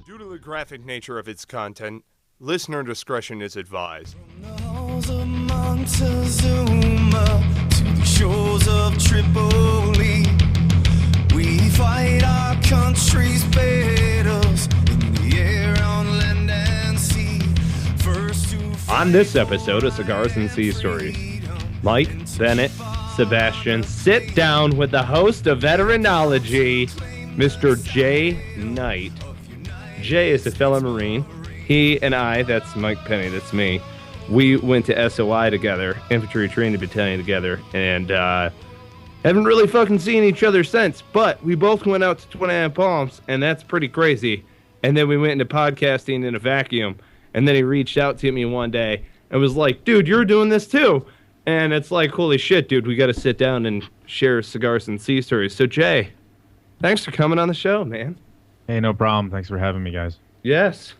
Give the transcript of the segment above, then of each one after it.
Due to the graphic nature of its content, listener discretion is advised. From the halls of Montezuma to the shores of Tripoli, we fight our country's battles in the air, on land and sea. First to On this episode of Cigars and Sea Stories, Mike, Bennett, Sebastian sit down with the host of Veteranology, Mr. Jay Knight. Jay is a fellow Marine. He and I, that's Mike Penny, that's me, we went to SOI together, Infantry Training Battalion together, and haven't really fucking seen each other since, but we both went out to 29 Palms, and that's pretty crazy. And then we went into podcasting in a vacuum, and then he reached out to me one day and was like, dude, you're doing this too. And it's like, holy shit, dude, we got to sit down and share Cigars and Sea Stories. So, Jay, thanks for coming on the show, man. Hey, no problem. Thanks for having me, guys. Yes.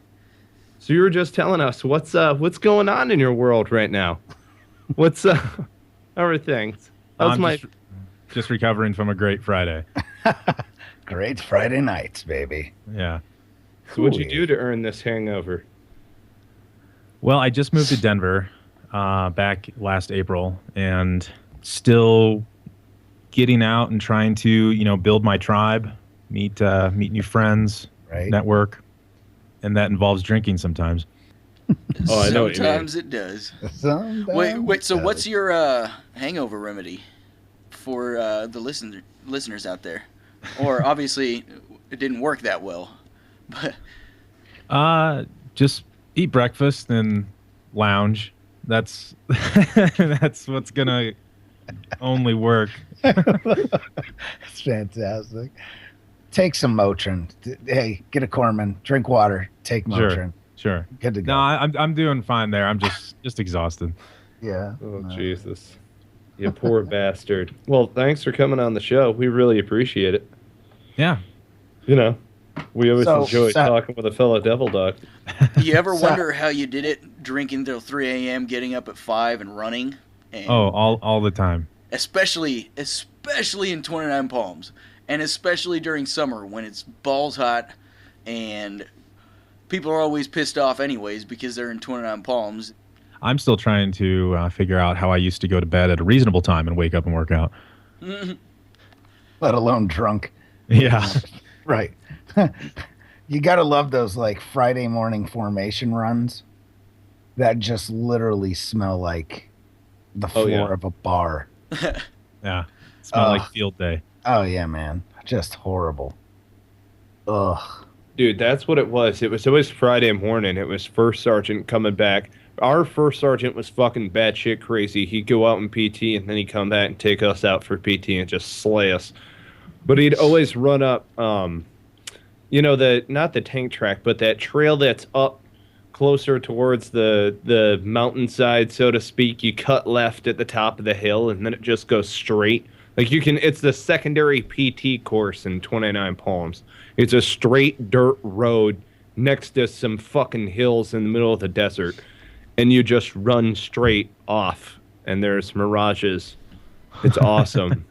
So you were just telling us what's going on in your world right now. What's everything? I'm just recovering from a great Friday. Great Friday nights, baby. Yeah. So what'd you do to earn this hangover? Well, I just moved to Denver back last April, and still getting out and trying to, build my tribe, meet new friends, Right. network, and that involves drinking sometimes. Oh, I know what you mean. Sometimes it does. Sometimes Wait. So it what's does. your hangover remedy for the listeners out there? Or obviously it didn't work that well, but Just eat breakfast and lounge. That's that's what's gonna only work. It's fantastic. Take some Motrin. Hey, get a Corman. Drink water. Take Motrin. Sure. Good to go. No, I'm doing fine there. I'm just exhausted. Yeah. Oh, Jesus. You poor bastard. Well, thanks for coming on the show. We really appreciate it. Yeah. We always So, enjoy talking with a fellow devil dog. you ever wonder how you did it, drinking till 3 a.m., getting up at 5 and running? And All the time. especially in 29 Palms, and especially during summer when it's balls hot and people are always pissed off anyways because they're in 29 Palms. I'm still trying to figure out how I used to go to bed at a reasonable time and wake up and work out. Let alone drunk. Yeah. Right. You got to love those like Friday morning formation runs that just literally smell like the floor of a bar. Yeah. Smell like field day. Oh, yeah, man. Just horrible. Ugh. Dude, that's what it was. It was always Friday morning. It was First Sergeant coming back. Our First Sergeant was fucking batshit crazy. He'd go out in PT, and then he'd come back and take us out for PT and just slay us. But he'd always run up, not the tank track, but that trail that's up closer towards the mountainside, so to speak. You cut left at the top of the hill, and then it just goes straight. Like it's the secondary PT course in 29 Palms. It's a straight dirt road next to some fucking hills in the middle of the desert. And you just run straight off, and there's mirages. It's awesome.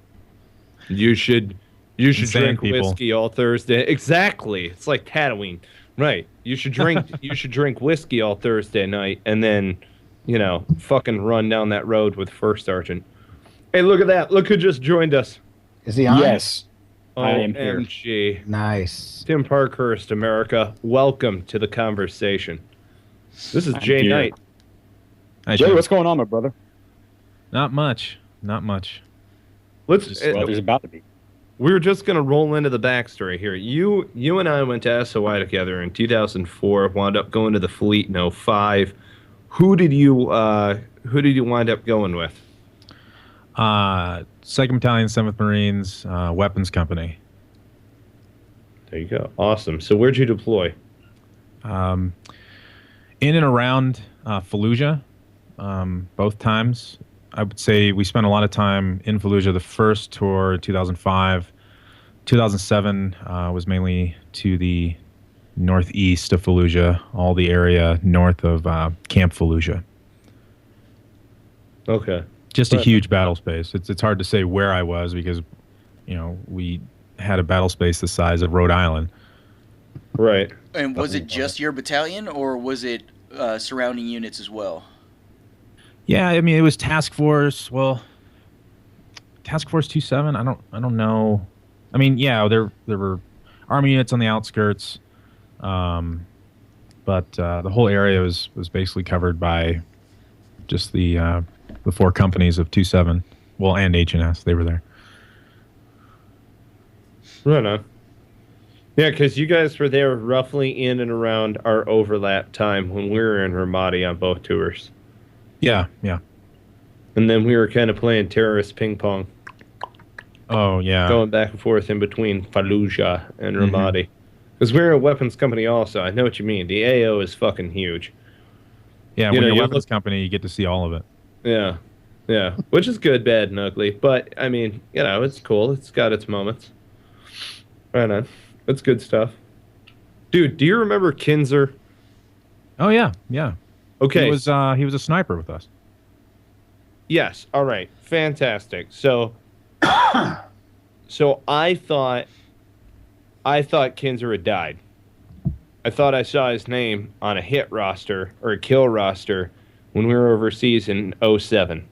You should Insane drink people. whiskey all Thursday. Exactly. It's like Tatooine. Right. You should drink whiskey all Thursday night and then, fucking run down that road with First Sergeant. Hey, look at that. Look who just joined us. Is he on? Yes, I am here. OMG. Nice. Tim Parkhurst, America. Welcome to the conversation. This is Jay here. Knight. I Jay, should- what's going on, my brother? Not much. Let's. Well, there's about to be. We're just gonna roll into the backstory here. You and I went to SOI together in 2004. Wound up going to the fleet in 2005. Who did you wind up going with? 2nd Battalion, 7th Marines, Weapons Company. There you go. Awesome. So where'd you deploy? In and around Fallujah, both times. I would say we spent a lot of time in Fallujah. The first tour, 2005. 2007 was mainly to the northeast of Fallujah, all the area north of Camp Fallujah. Okay. Just a huge battle space. It's hard to say where I was because, we had a battle space the size of Rhode Island. Right. And was it just your battalion, or was it surrounding units as well? Yeah, I mean, it was Task Force. Well, Task Force 27. I don't know. I mean, yeah, there were Army units on the outskirts, but the whole area was basically covered by just the 4 companies of 27. Well, and H&S, they were there. Right on. Yeah, because you guys were there roughly in and around our overlap time when we were in Ramadi on both tours. Yeah, yeah. And then we were kind of playing terrorist ping pong. Oh, yeah. Going back and forth in between Fallujah and Ramadi. Because we're a weapons company also. I know what you mean. The AO is fucking huge. Yeah, when you're a weapons company, you get to see all of it. Yeah. Yeah. Which is good, bad, and ugly. But, I mean, it's cool. It's got its moments. Right on. That's good stuff. Dude, do you remember Kinzer? Oh, yeah. Yeah. Okay. He was a sniper with us. Yes. All right. Fantastic. So I thought Kinzer had died. I thought I saw his name on a hit roster or a kill roster when we were overseas in 07.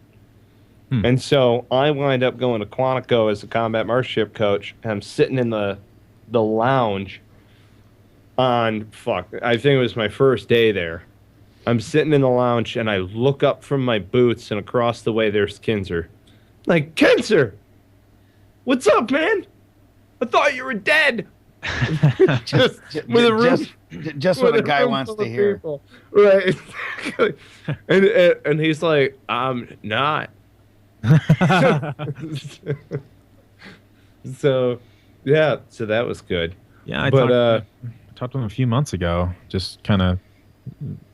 And so I wind up going to Quantico as a combat marksmanship coach, and I'm sitting in the lounge on, I think it was my first day there. I'm sitting in the lounge, and I look up from my boots, and across the way there's Kinzer. Like, Kinzer! What's up, man? I thought you were dead! just with a room, just what a guy wants to hear. People. Right. and he's like, I'm not. So that was good. Yeah, I talked to him a few months ago. Just kind of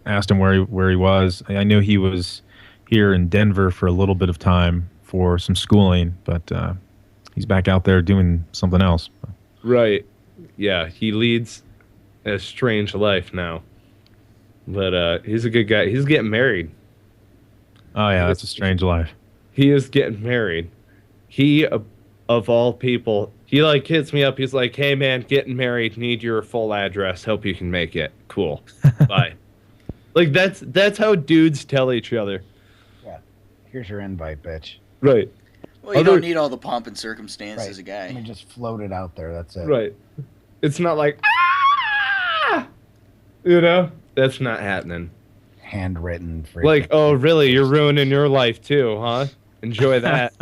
asked him where he was. I knew he was here in Denver for a little bit of time for some schooling, but he's back out there doing something else. Right. Yeah, he leads a strange life now. But he's a good guy. He's getting married. Oh, yeah, that's a strange life. He is getting married. He, of all people, he like hits me up. He's like, hey, man, getting married. Need your full address. Hope you can make it. Cool. Bye. Like, that's how dudes tell each other. Yeah. Here's your invite, bitch. Right. Well, you don't need all the pomp and circumstance as a guy. Let me just float it out there. That's it. Right. It's not like, that's not happening. Handwritten. Like, oh, really? You're ruining your life too, huh? Enjoy that.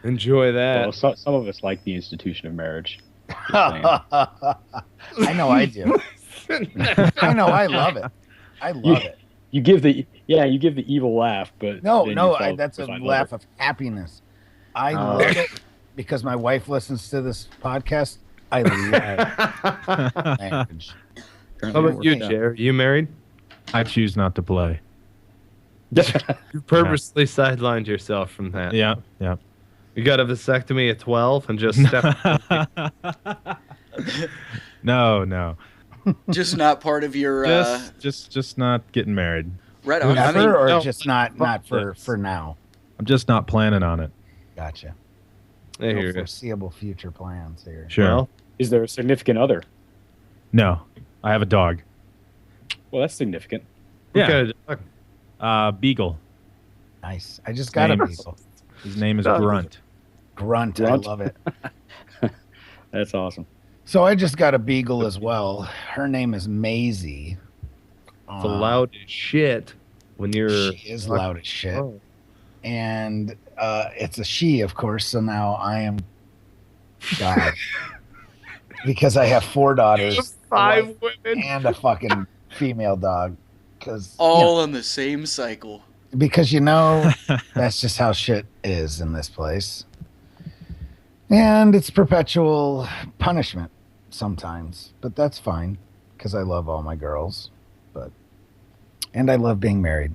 Enjoy that. Well, some of us like the institution of marriage. I know I do. I know I love it. I love it. You give the evil laugh, but that's a laugh of happiness. I love it because my wife listens to this podcast. I love marriage. How about you, Jer? You married? I choose not to play. You purposely sidelined yourself from that. Yeah, yeah. You got a vasectomy at 12 and just stepped. No. Just not part of your. Just not getting married. Right on. Just not for now. I'm just not planning on it. Gotcha. No foreseeable future plans here. Sure. Well, is there a significant other? No, I have a dog. Well, that's significant. What kind of dog? Beagle. Nice. I just got a beagle. His name is Grunt. Grunt. I love it. That's awesome. So I just got a beagle as well. Her name is Maisie. It's loud as shit when you're. She is loud as shit. Oh. And it's a she, of course. So now I am God. Because I have 4 daughters, 5 women, and a fucking female dog. Because all in the same cycle. Because that's just how shit is in this place. And it's perpetual punishment sometimes. But that's fine. Because I love all my girls. And I love being married.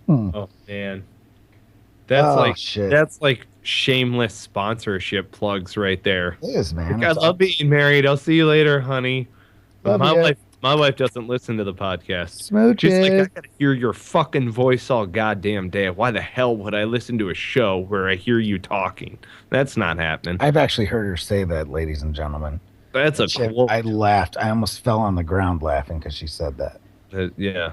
Oh, man. That's like shameless sponsorship plugs right there. It is, man. I love being married. I'll see you later, honey. My wife My wife doesn't listen to the podcast. She's like, I Smooches. gotta hear your fucking voice all goddamn day. Why the hell would I listen to a show where I hear you talking? That's not happening. I've actually heard her say that, ladies and gentlemen. That's a Shit, quote. I laughed. I almost fell on the ground laughing because she said that. Yeah.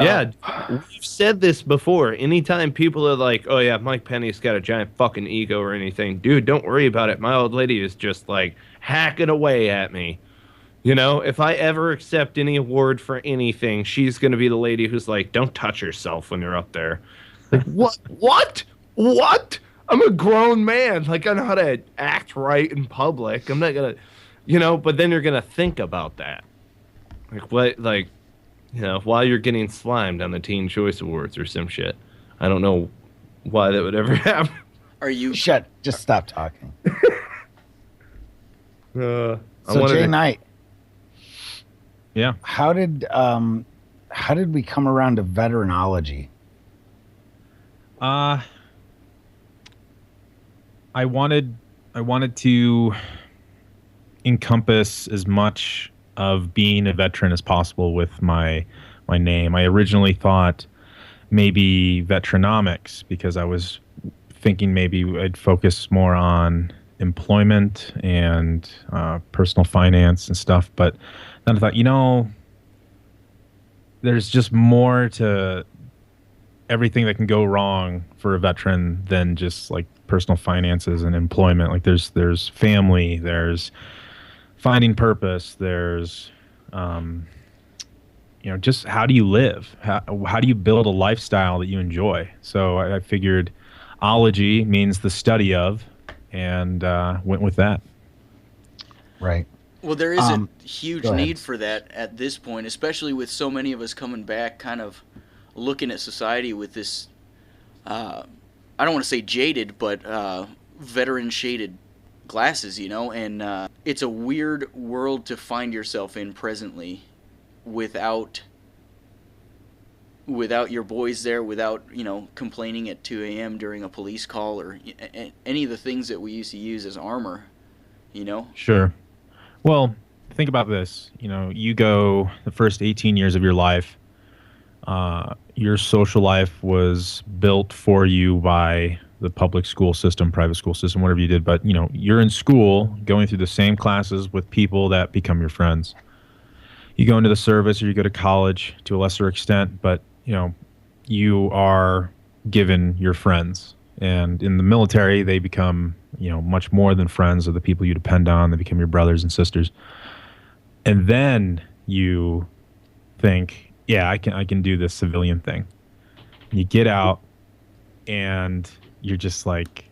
Yeah, we've said this before. Anytime people are like, oh yeah, Mike Penny's got a giant fucking ego or anything, dude, don't worry about it. My old lady is just like hacking away at me. You know, if I ever accept any award for anything, she's going to be the lady who's like, don't touch yourself when you're up there. Like, what? What? I'm a grown man. Like, I know how to act right in public. I'm not going to, you know, but then you're going to think about that. Like, what, like, you know, while you're getting slimed on the Teen Choice Awards or some shit. I don't know why that would ever happen. Are you? Shut. Just stop talking. I So wanted Jay to- Knight, Yeah. how did we come around to veteranology? I wanted to encompass as much of being a veteran as possible with my name. I originally thought maybe veteronomics because I was thinking maybe I'd focus more on employment and personal finance and stuff. But then I thought, you know, there's just more to everything that can go wrong for a veteran than just like personal finances and employment. Like there's family, there's finding purpose, there's you know, just how do you live? How do you build a lifestyle that you enjoy? So I figured ology means the study of, and went with that. Right. Well, there is a huge go ahead. need for that at this point, especially with so many of us coming back, kind of looking at society with this. I don't want to say jaded, but veteran shaded glasses, you know. And it's a weird world to find yourself in presently, without your boys there, without, you know, complaining at 2 a.m. during a police call or any of the things that we used to use as armor, you know. Sure. Well, think about this. You know, you go the first 18 years of your life, your social life was built for you by the public school system, private school system, whatever you did. But, you know, you're in school going through the same classes with people that become your friends. You go into the service or you go to college to a lesser extent, but, you know, you are given your friends. And in the military, they become, you know, much more than friends of the people you depend on. They become your brothers and sisters. And then you think, yeah, I can do this civilian thing. And you get out and you're just like,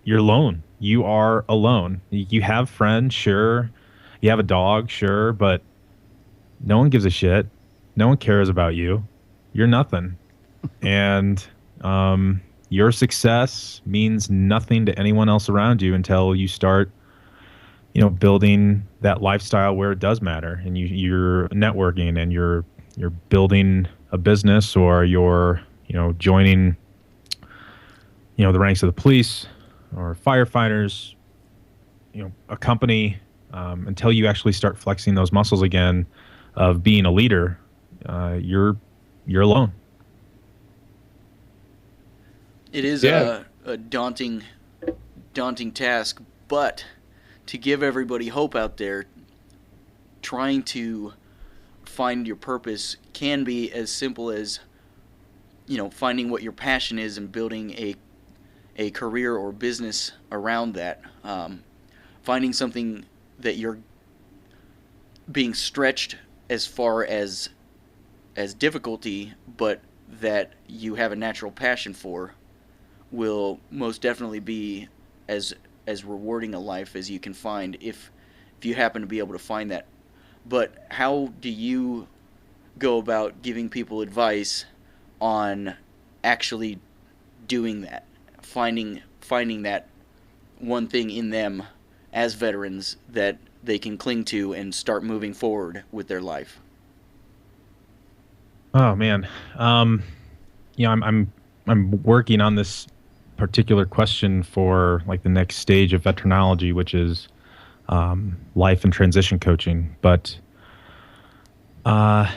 you're alone. You are alone. You have friends, sure. You have a dog, sure, but no one gives a shit. No one cares about you. You're nothing. And your success means nothing to anyone else around you until you start, you know, building that lifestyle where it does matter, and you're networking and you're building a business, or you're, you know, joining, you know, the ranks of the police or firefighters, you know, a company, until you actually start flexing those muscles again of being a leader, you're alone. It is Yeah. a daunting task, but to give everybody hope out there, trying to find your purpose can be as simple as, you know, finding what your passion is and building a career or business around that. Finding something that you're being stretched as far as difficulty, but that you have a natural passion for, will most definitely be as rewarding a life as you can find if you happen to be able to find that. But how do you go about giving people advice on actually doing that, finding that one thing in them as veterans that they can cling to and start moving forward with their life? Oh man, you know, I'm working on this particular question for like the next stage of Veteranology, which is life and transition coaching. But I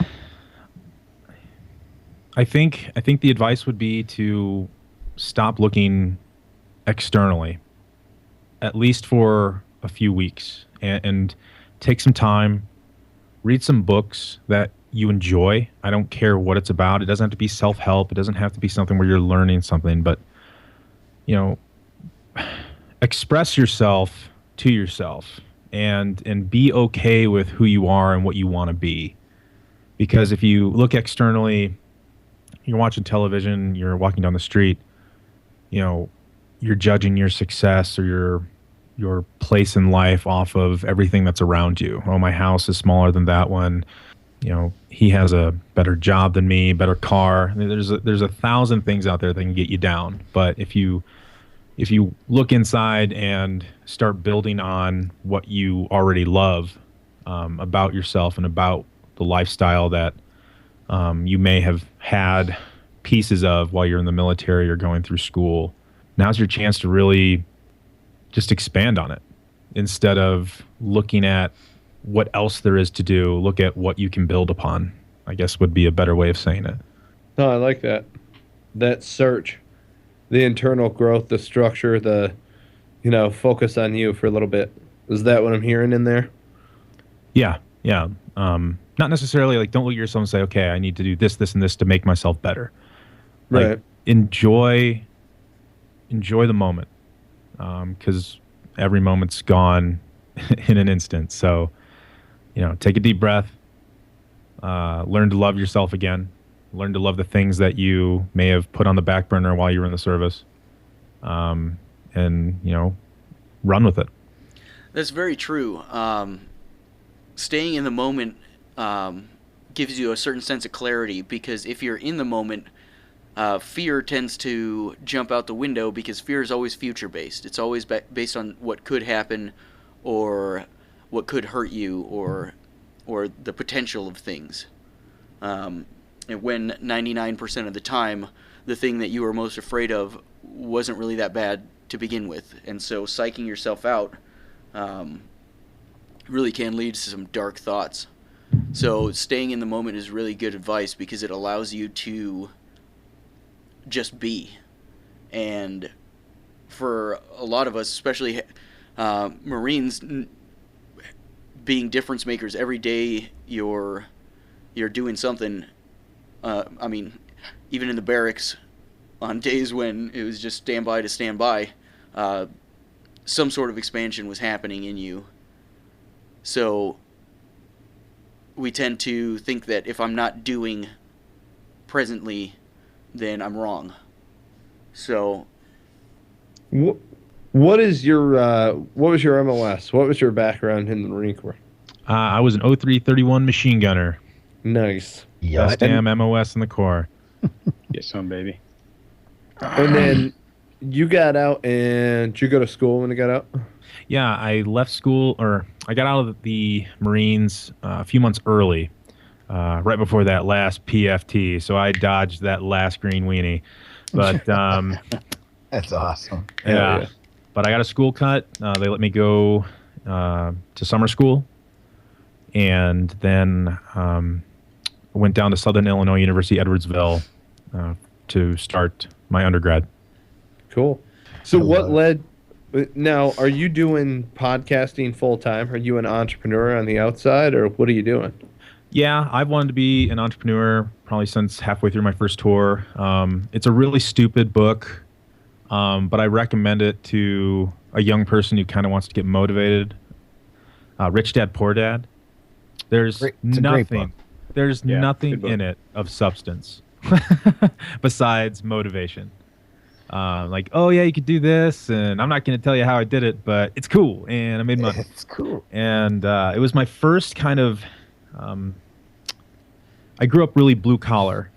think the advice would be to stop looking externally, at least for a few weeks, and take some time, read some books that you enjoy. I don't care what it's about. It doesn't have to be self-help. It doesn't have to be something where you're learning something, but express yourself to yourself and be okay with who you are and what you want to be. Because if you look externally, you're watching television, you're walking down the street, you're judging your success or your place in life off of everything that's around you. Oh, my house is smaller than that one. He has a better job than me, better car. I mean, there's a thousand things out there that can get you down. But if you look inside and start building on what you already love about yourself and about the lifestyle that you may have had pieces of while you're in the military or going through school, now's your chance to really just expand on it instead of looking at what else there is to do. Look at what you can build upon, I guess would be a better way of saying it. No, I like that. That search, the internal growth, the structure, the, focus on you for a little bit. Is that what I'm hearing in there? Yeah. Not necessarily like don't look at yourself and say, okay, I need to do this, this, and this to make myself better. Like, right. Enjoy the moment, because every moment's gone in an instant. So, take a deep breath, learn to love yourself again, learn to love the things that you may have put on the back burner while you were in the service, and, run with it. That's very true. Staying in the moment gives you a certain sense of clarity, because if you're in the moment, fear tends to jump out the window, because fear is always future-based. It's always based on what could happen or what could hurt you or the potential of things. And when 99% of the time, the thing that you were most afraid of wasn't really that bad to begin with. And so psyching yourself out really can lead to some dark thoughts. So staying in the moment is really good advice, because it allows you to just be. And for a lot of us, especially Marines, being difference makers every day, you're doing something. Even in the barracks, on days when it was just stand by to stand by, some sort of expansion was happening in you. So we tend to think that if I'm not doing presently, then I'm wrong. So what was your MOS? What was your background in the Marine Corps? I was an 0331 machine gunner. Nice. Best damn MOS in the Corps. Get some, baby. And then you got out, and did you go to school when you got out? Yeah, I left school, or I got out of the Marines a few months early, right before that last PFT. So I dodged that last green weenie. But That's awesome. yeah. But I got a school cut. They let me go to summer school, and then went down to Southern Illinois University, Edwardsville, to start my undergrad. Cool. So what led... Now, are you doing podcasting full-time? Are you an entrepreneur on the outside, or what are you doing? Yeah, I've wanted to be an entrepreneur probably since halfway through my first tour. It's a really stupid book, but I recommend it to a young person who kind of wants to get motivated. Rich Dad, Poor Dad. There's nothing in it of substance besides motivation. Like, oh yeah, you could do this, and I'm not going to tell you how I did it, but it's cool, and I made money. It's cool. And it was my first kind of... I grew up really blue collar.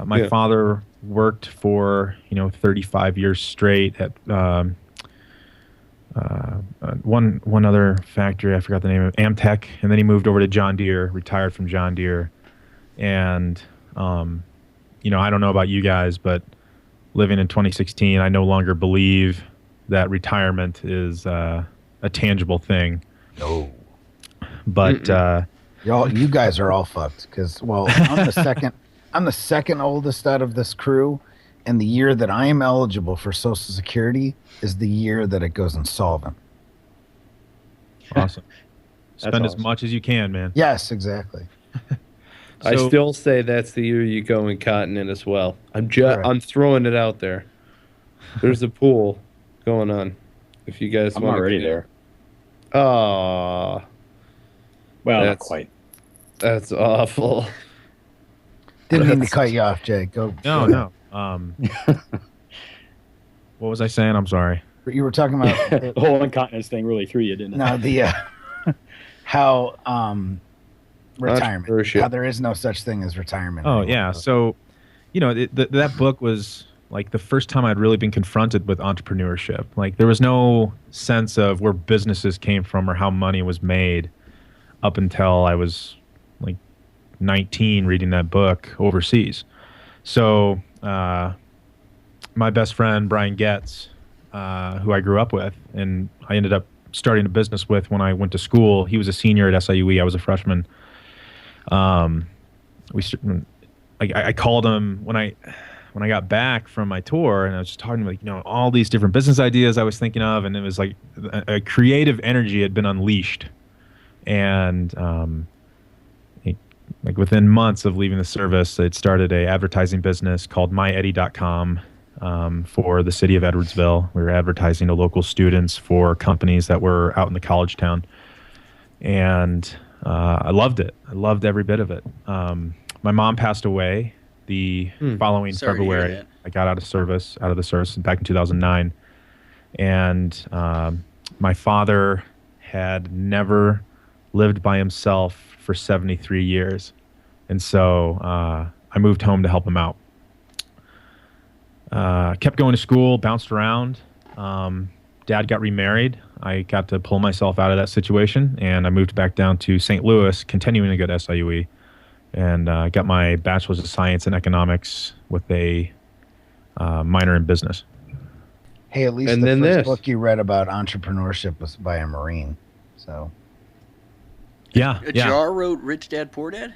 My father worked for 35 years straight at one other factory. I forgot the name of Amtech, and then he moved over to John Deere, retired from John Deere, and I don't know about you guys, but living in 2016, I no longer believe that retirement is a tangible thing. No. But You guys are all fucked because, well, I'm the second oldest out of this crew, and the year that I am eligible for Social Security is the year that it goes insolvent. awesome. Spend as awesome. much as you can, man. Yes, exactly. I So- still say that's the year you go incontinent as well. Correct. I'm throwing it out there. There's a pool going on. If you guys I'm want already there. Oh, Well, not That's- quite. that's awful. Didn't mean to That's- cut you off, Jay. Go. No. What was I saying? I'm sorry. You were talking about The whole incontinence thing really threw you, didn't it? no the how retirement. Entrepreneurship. How there is no such thing as retirement. Oh anymore. yeah. So, that book was like the first time I'd really been confronted with entrepreneurship. Like there was no sense of where businesses came from or how money was made up until I was like 19 reading that book overseas. So my best friend Brian Getz, who I grew up with, and I ended up starting a business with when I went to school. He was a senior at SIUE. I was a freshman. I called him when I got back from my tour, and I was just talking like all these different business ideas I was thinking of, and it was like a creative energy had been unleashed, and like within months of leaving the service, I'd started a advertising business called myeddy.com for the city of Edwardsville. We were advertising to local students for companies that were out in the college town, and I loved it. I loved every bit of it. My mom passed away the following Sorry to hear February. that. I got out of the service back in 2009, and my father had never lived by himself for 73 years, and so I moved home to help him out. Kept going to school, bounced around. Dad got remarried. I got to pull myself out of that situation, and I moved back down to St. Louis, continuing to go to SIUE, and got my bachelor's of science in economics with a minor in business. Hey, at least And the then first this. book you read about entrepreneurship was by a Marine. So, Yeah, Jar wrote Rich Dad Poor Dad?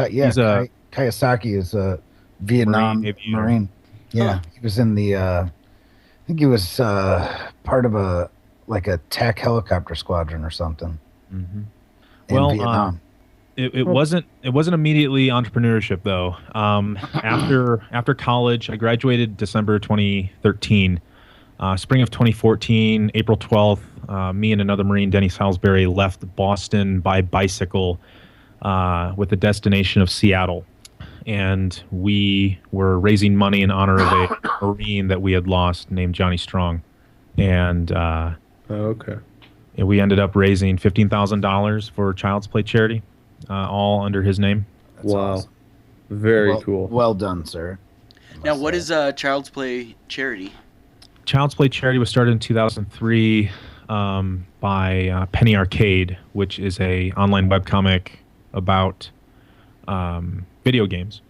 He's a- Kiyosaki is a Vietnam Marine aviator. Marine. Yeah, Huh. he was in the. I think he was part of a tech helicopter squadron or something Mhm. in Well, Vietnam. It wasn't immediately entrepreneurship though. After college, I graduated December 2013. Spring of 2014, April 12th, me and another Marine, Denny Salisbury, left Boston by bicycle with the destination of Seattle. And we were raising money in honor of a Marine that we had lost named Johnny Strong. And Okay. we ended up raising $15,000 for Child's Play charity, all under his name. That's Wow. awesome. Very cool. Well done, sir. I Now, must what say. is Child's Play charity? Child's Play charity was started in 2003 by Penny Arcade, which is a online webcomic about video games.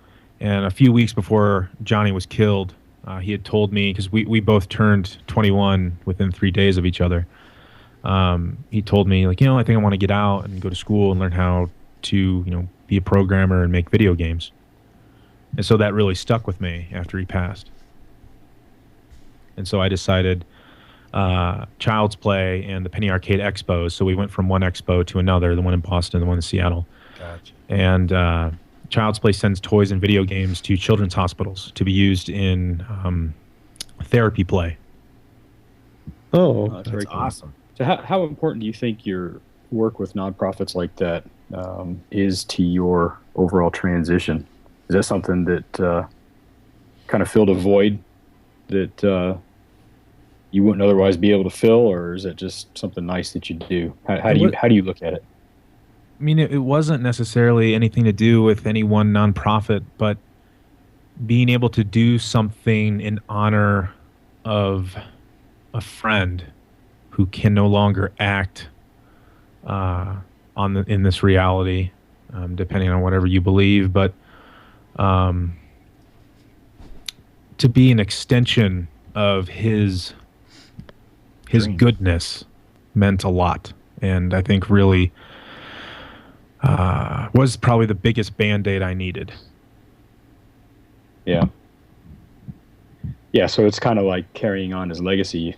And a few weeks before Johnny was killed, he had told me, because we both turned 21 within 3 days of each other. He told me, like, I think I want to get out and go to school and learn how to, be a programmer and make video games. And so that really stuck with me after he passed. And so I decided Child's Play and the Penny Arcade Expos. So we went from one expo to another, the one in Boston, the one in Seattle. Gotcha. And Child's Play sends toys and video games to children's hospitals to be used in therapy play. Oh, That's very That's cool. awesome. So how important do you think your work with nonprofits like that is to your overall transition? Is that something that kind of filled a void that you wouldn't otherwise be able to fill, or is it just something nice that you do? How do you look at it? I mean, it wasn't necessarily anything to do with any one nonprofit, but being able to do something in honor of a friend who can no longer act in this reality, depending on whatever you believe, but to be an extension of his Dream. goodness meant a lot, and I think really was probably the biggest Band-Aid I needed. Yeah. Yeah, so it's kind of like carrying on his legacy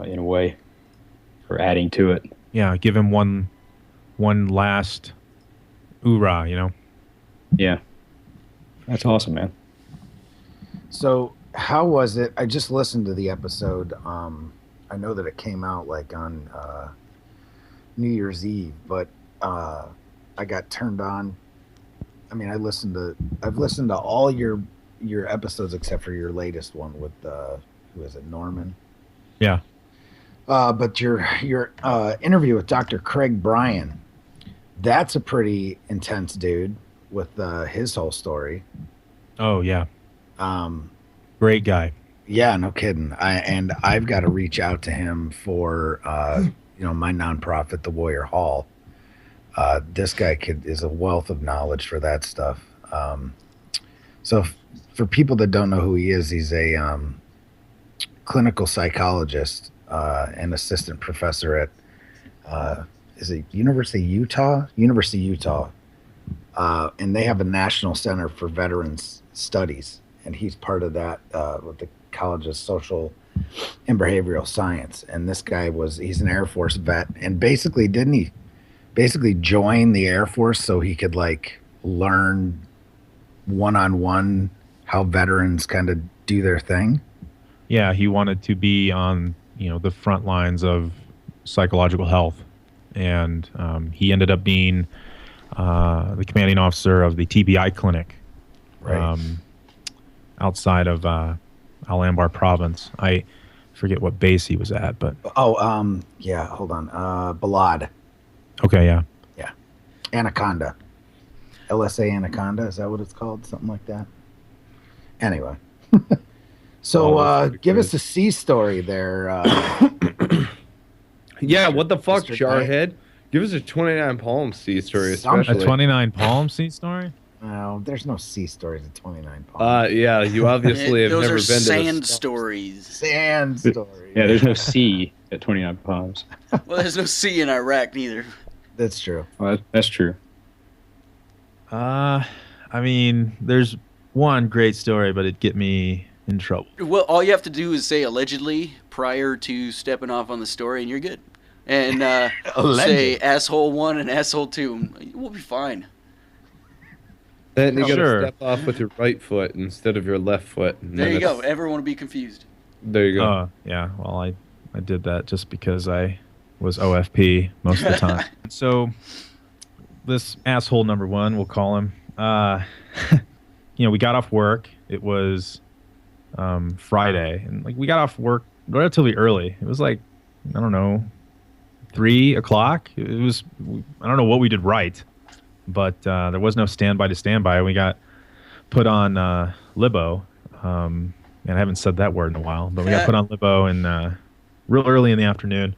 in a way, or adding to it. Yeah, give him one last hoorah, you know? Yeah. That's awesome, man. So how was it? I just listened to the episode. I know that it came out like on New Year's Eve, but I got turned on. I mean, I've listened to all your episodes except for your latest one with who is it, Norman? Yeah. But your interview with Dr. Craig Bryan, that's a pretty intense dude with his whole story. Oh yeah. Great guy. Yeah, no kidding. I've got to reach out to him for my nonprofit, the Warrior Hall. This guy is a wealth of knowledge for that stuff. So for people that don't know who he is, he's a clinical psychologist and assistant professor at is it University of Utah? University of Utah. And they have a National Center for Veterans Studies, and he's part of that with the College of Social and Behavioral Science. And this guy he's an Air Force vet, and basically join the Air Force so he could like learn one-on-one how veterans kind of do their thing. Yeah, he wanted to be on, the front lines of psychological health, and he ended up being the commanding officer of the TBI clinic, Right. Outside of Al-Anbar province. I forget what base he was at, but Hold on. Balad. okay, yeah. Yeah. Anaconda. LSA Anaconda, is that what it's called? Something like that. Anyway. So give us a sea story there. Yeah, what the fuck, Mr. Jarhead? Give us a 29 Palms sea story, Something. especially. A 29 Palm sea story? No, there's no sea stories at 29 Palms. Yeah, you obviously have Those never are been to sand the stories. Sand stories. Yeah, there's no C at 29 Palms. Well, there's no sea in Iraq neither. That's true. Well, that's true. I mean, there's one great story, but it'd get me in trouble. Well, all you have to do is say allegedly prior to stepping off on the story, and you're good. And say asshole 1 and asshole 2. We'll be fine. Then you gotta Sure. step off with your right foot instead of your left foot. and There then you go. it's- Everyone will be confused. There you go. Yeah, well, I did that just because I was OFP most of the time. So this asshole number 1, we'll call him, we got off work. It was Friday, and like we got off work relatively early. It was like, I don't know, 3 o'clock. It was, I don't know what we did right, but there was no standby to standby. We got put on Libo, and I haven't said that word in a while, but we got put on Libo and real early in the afternoon.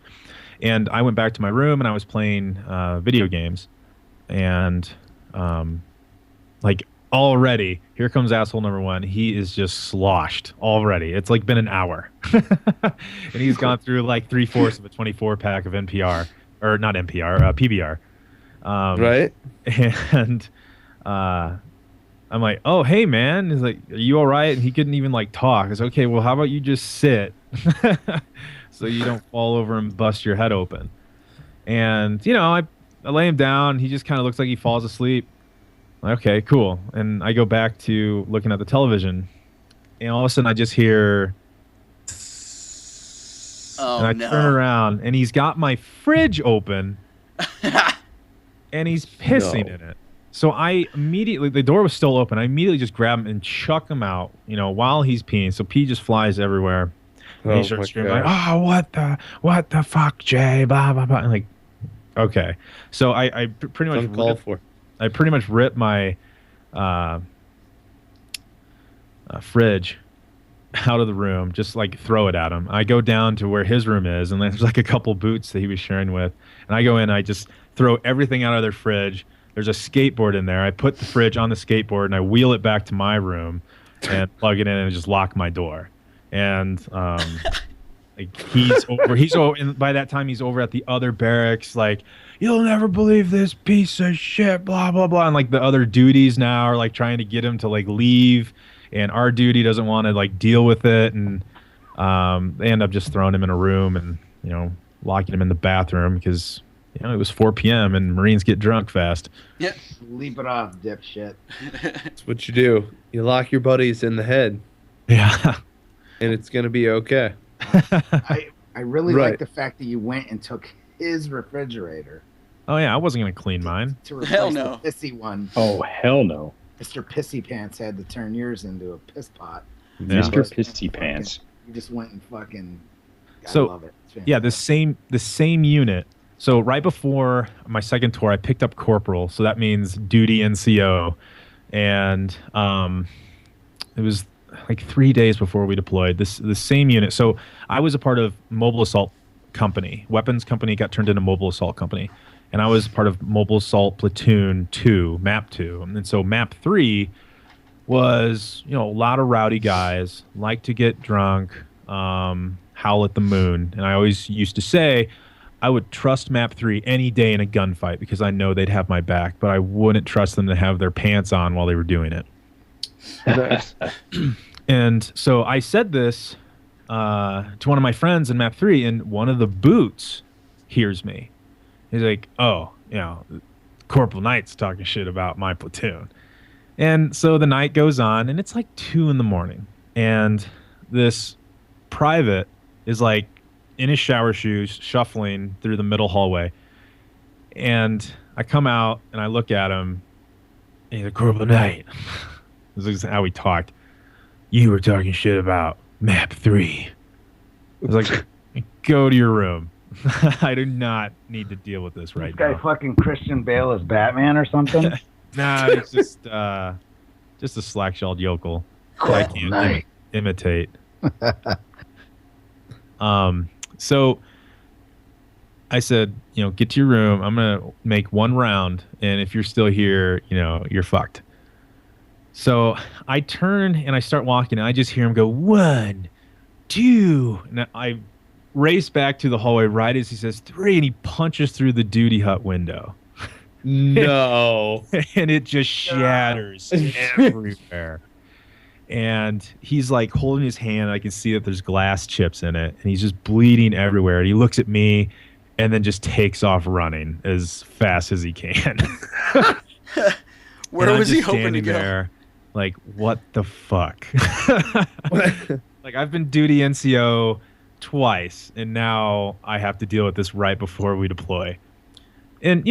And I went back to my room and I was playing video games, and like already, here comes asshole number 1. He is just sloshed already. It's like been an hour. And he's gone through like 3/4 of a 24 pack of NPR, or not NPR, PBR. Right? And I'm like, oh, hey, man. He's like, are you all right? And he couldn't even like talk. I was okay, well, how about you just sit so you don't fall over and bust your head open? And, I lay him down. He just kind of looks like he falls asleep. Okay, cool. And I go back to looking at the television, and all of a sudden I just hear, Oh, and I no. turn around, and he's got my fridge open, and he's pissing in it. So I immediately, the door was still open. I immediately just grab him and chuck him out, while he's peeing. So pee just flies everywhere. And he Oh, starts my screaming God. like, what the fuck, Jay, blah, blah, blah. And like, okay. So I pretty much Uncalled for. I pretty much ripped my fridge out of the room, just like throw it at him. I go down to where his room is, and there's like a couple boots that he was sharing with. And I go in, I just throw everything out of their fridge. There's a skateboard in there. I put the fridge on the skateboard, and I wheel it back to my room and plug it in and just lock my door. And Like he's over. He's over. And by that time, he's over at the other barracks. Like, you'll never believe this piece of shit. Blah blah blah. And like the other duties now are like trying to get him to like leave, and our duty doesn't want to like deal with it. And they end up just throwing him in a room and locking him in the bathroom because it was 4 p.m. and Marines get drunk fast. Yep. Leap it off, dipshit. That's what you do. You lock your buddies in the head. Yeah. And it's gonna be okay. I really Right. like the fact that you went and took his refrigerator Oh yeah, I wasn't gonna clean mine. to replace Hell no. the pissy one. Oh, hell no. Mr. Pissy Pants had to turn yours into a piss pot. Yeah. Mr. Pissy Pants. You just went and fucking. I So, love it. It's Yeah, the fantastic. same unit. So right before my second tour, I picked up corporal. So that means duty NCO, and it was like 3 days before we deployed. The same unit. So I was a part of mobile assault company. Weapons company got turned into mobile assault company, and I was part of mobile assault platoon 2, map 2, and so map 3 was a lot of rowdy guys, like to get drunk, howl at the moon. And I always used to say I would trust map 3 any day in a gunfight because I know they'd have my back, but I wouldn't trust them to have their pants on while they were doing it. And so I said this to one of my friends in map 3, and one of the boots hears me. He's like, oh, Corporal Knight's talking shit about my platoon. And so the night goes on, and it's like 2 a.m, and this private is like in his shower shoes, shuffling through the middle hallway. And I come out and I look at him, and he's like, Corporal Knight. This is how we talked. You were talking shit about map 3. I was like, go to your room. I do not need to deal with this right This guy now. fucking Christian Bale as Batman or something. Nah, it's just a slack-jawed yokel that I can't Night. imitate. So I said, get to your room. I'm gonna make one round, and if you're still here, you're fucked. So I turn and I start walking, and I just hear him go 1, 2, and I race back to the hallway right as he says 3, and he punches through the duty hut window. No. And it just shatters everywhere. And he's like holding his hand. I can see that there's glass chips in it, and he's just bleeding everywhere. And he looks at me and then just takes off running as fast as he can. Where And I'm was he just hoping to standing go? there, like, what the fuck? Like, I've been duty NCO twice, and now I have to deal with this right before we deploy. And,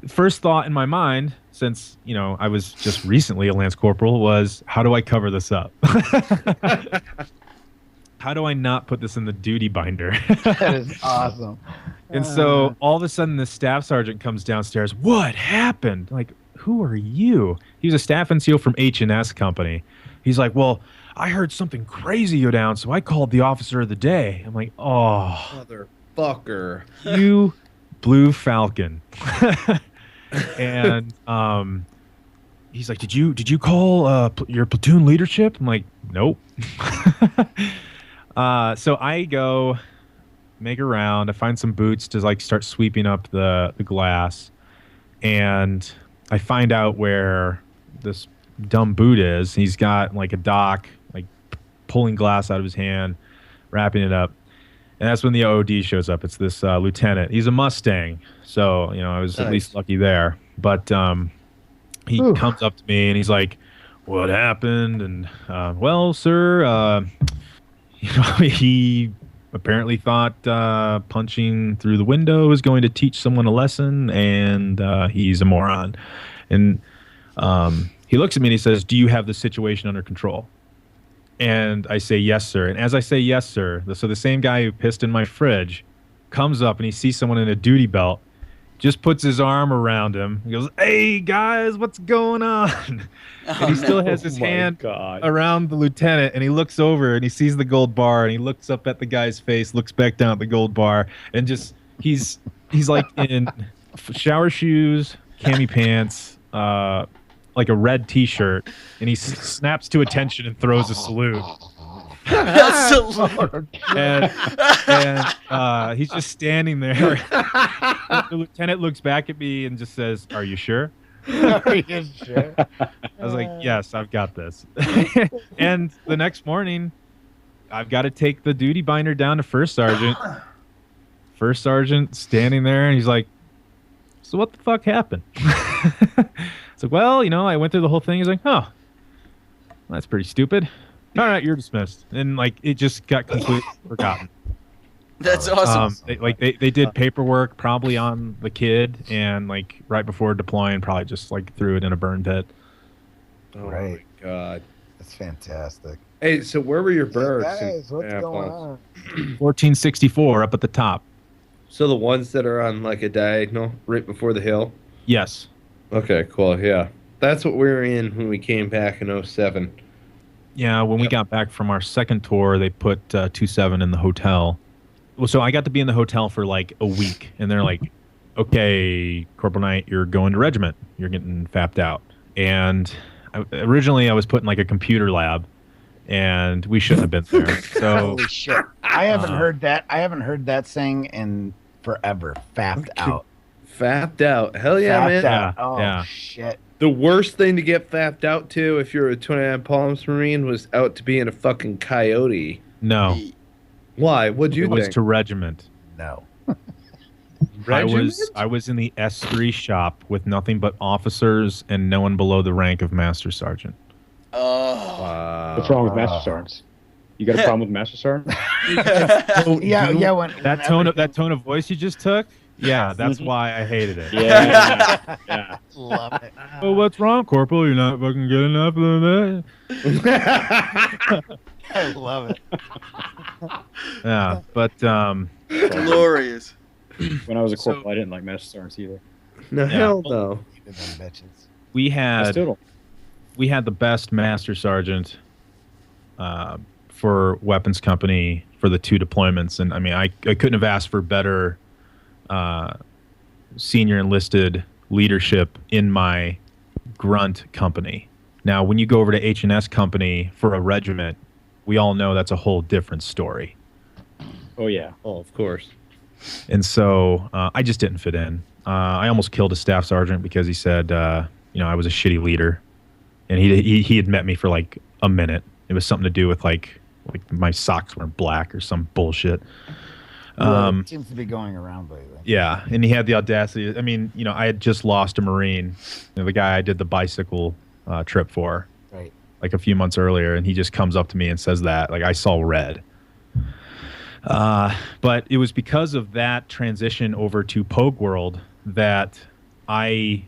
first thought in my mind, since, I was just recently a Lance Corporal, was, how do I cover this up? How do I not put this in the duty binder? That is awesome. And so all of a sudden, the staff sergeant comes downstairs. What happened? Like, who are you? He was a staff NCO from H&S Company. He's like, well, I heard something crazy go down, so I called the officer of the day. I'm like, oh, Motherfucker. you Blue Falcon. And he's like, did you call your platoon leadership? I'm like, nope. So I go make a round. I find some boots to like start sweeping up the glass, and I find out where this dumb boot is. He's got like a dock, like pulling glass out of his hand, wrapping it up. And that's when the OOD shows up. It's this lieutenant. He's a Mustang, so I was at least lucky there. But he comes up to me and he's like, "What happened?" And well, sir, he apparently thought punching through the window was going to teach someone a lesson, and he's a moron. And he looks at me and he says, "Do you have the situation under control?" And I say, "Yes, sir." And as I say, "Yes, sir," so the same guy who pissed in my fridge comes up and he sees someone in a duty belt, just puts his arm around him. He goes, "Hey, guys, what's going on?" And he still has his hand around the lieutenant, and he looks over and he sees the gold bar, and he looks up at the guy's face, looks back down at the gold bar, and just he's like in shower shoes, cami pants, like a red T-shirt, and he snaps to attention and throws a salute. Absolutely. And he's just standing there. The lieutenant looks back at me and just says, "Are you sure?" Are you sure? I was like, "Yes, I've got this." And the next morning, I've got to take the duty binder down to first sergeant. First sergeant standing there, and he's like, "So what the fuck happened?" It's like, "Well, I went through the whole thing." He's like, "Oh, that's pretty stupid. All right, you're dismissed." And like, it just got completely forgotten. That's awesome. They did paperwork probably on the kid, and like right before deploying, probably just like threw it in a burn pit. Oh Right. my god. That's fantastic. Hey, so where were your barracks? Guys, what's in going Appalachia? on? 1464 up at the top. So the ones that are on like a diagonal right before the hill? Yes. Okay, cool. Yeah. That's what we were in when we came back in 07. Yeah, when we got back from our second tour, they put 27 in the hotel. Well, so I got to be in the hotel for like a week, and they're like, "Okay, Corporal Knight, you're going to regiment. You're getting fapped out." And originally I was put in like a computer lab, and we shouldn't have been there. So Holy shit! I haven't heard that. I haven't heard that saying in forever. Fapped out. Fapped out. Hell yeah, Fapped man. out. Yeah, Oh yeah. shit! The worst thing to get fapped out to if you're a 29 Palms Marine was out to being a fucking coyote. no, Why? What'd you it was think? to regiment. No. Regiment? I was in the S3 shop with nothing but officers and no one below the rank of master sergeant. Oh. Wow. What's wrong with Master Sergeants? You got a problem with Master Sergeant? Yeah. That tone of voice you just took, yeah, that's why I hated it. Yeah. Love it. Oh, what's wrong, Corporal? You're not fucking good enough of that. I love it. Yeah, but Glorious. When I was a corporal, I didn't like Master Sergeants either. No, hell no. Even them bitches. we I had still don't. we had the best master sergeant for weapons company for the 2 deployments, and I mean, I couldn't have asked for better senior enlisted leadership in my grunt company. Now, when you go over to H&S company for a regiment, we all know that's a whole different story. Oh, yeah. Oh, of course. And so I just didn't fit in. I almost killed a staff sergeant because he said, I was a shitty leader, and he had met me for like a minute. It was something to do with like my socks were black or some bullshit. It seems to be going around lately. Yeah, and he had the audacity. I mean, I had just lost a Marine, the guy I did the bicycle trip for, Right. like a few months earlier, and he just comes up to me and says that, like, I saw red. But it was because of that transition over to Pogue World that I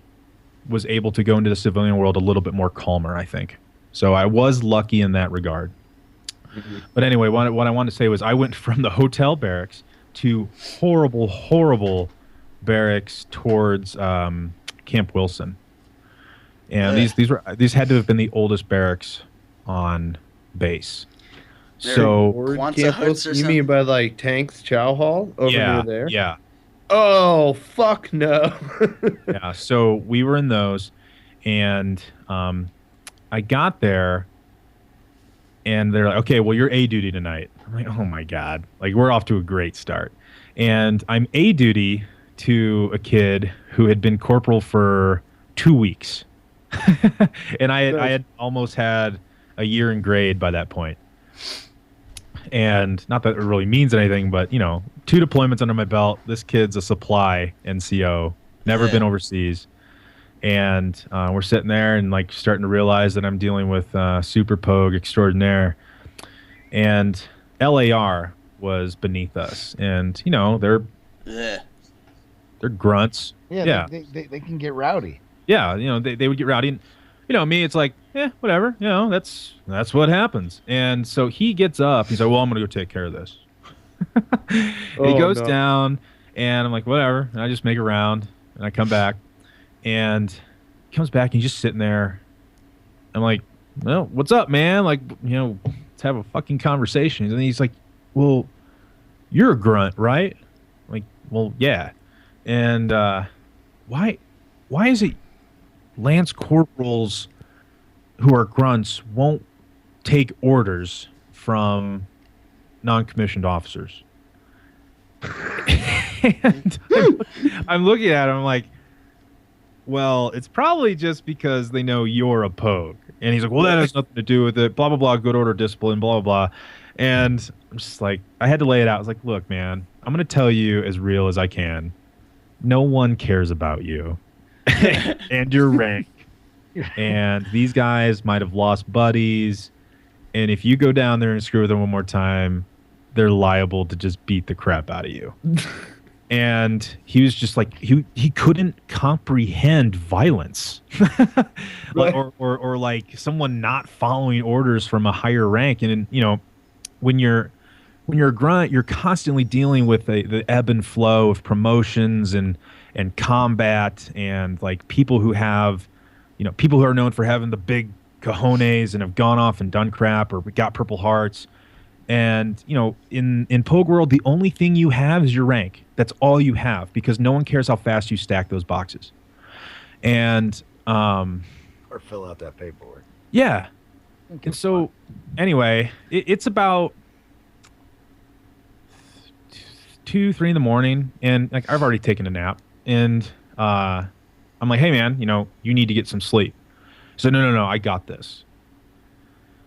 was able to go into the civilian world a little bit more calmer, I think. So I was lucky in that regard. Mm-hmm. But anyway, what I wanted to say was I went from the hotel barracks to horrible barracks towards Camp Wilson. And these had to have been the oldest barracks on base. So Quonset huts or You something? mean by like Tank's Chow Hall over near there? Yeah. Oh, fuck no. Yeah. So we were in those, and I got there, and they're like, "Okay, well, you're A duty tonight." I'm like, "Oh my god!" Like, we're off to a great start, and I'm A duty to a kid who had been corporal for 2 weeks, and I had almost had a year in grade by that point. And not that it really means anything, but 2 deployments under my belt. This kid's a supply NCO, never been overseas, and we're sitting there and like starting to realize that I'm dealing with super pogue extraordinaire, and LAR was beneath us, and they're grunts. Yeah. They can get rowdy. Yeah, they would get rowdy. And, me, it's like, whatever. That's what happens. And so he gets up. He's like, well, I'm going to go take care of this. He goes down, and I'm like, whatever. And I just make a round, and I come back. And he comes back, and he's just sitting there. I'm like, well, what's up, man? Like, let's have a fucking conversation. And he's like, well, you're a grunt, right? I'm like, well, yeah. And why is it Lance corporals who are grunts won't take orders from non-commissioned officers. And I'm looking at him, I'm like, well, it's probably just because they know you're a pogue. And he's like, well, that has nothing to do with it, blah, blah, blah, good order, discipline, blah, blah, blah. And I'm just like, I had to lay it out. I was like, look, man, I'm going to tell you as real as I can. No one cares about you and your rank. And these guys might have lost buddies. And if you go down there and screw with them one more time, they're liable to just beat the crap out of you. And he was just like, he couldn't comprehend violence. Like, or like someone not following orders from a higher rank. And, you know, when you're a grunt, you're constantly dealing with the ebb and flow of promotions and combat, and like people who have, you know, people who are known for having the big cojones and have gone off and done crap or got Purple Hearts. And, you know, in Pogue World, the only thing you have is your rank. That's all you have, because no one cares how fast you stack those boxes. And or fill out that paperwork. Yeah. And so, anyway, it's about 2, 3 in the morning, and like I've already taken a nap, and I'm like, hey man, you know, you need to get some sleep. So no, I got this.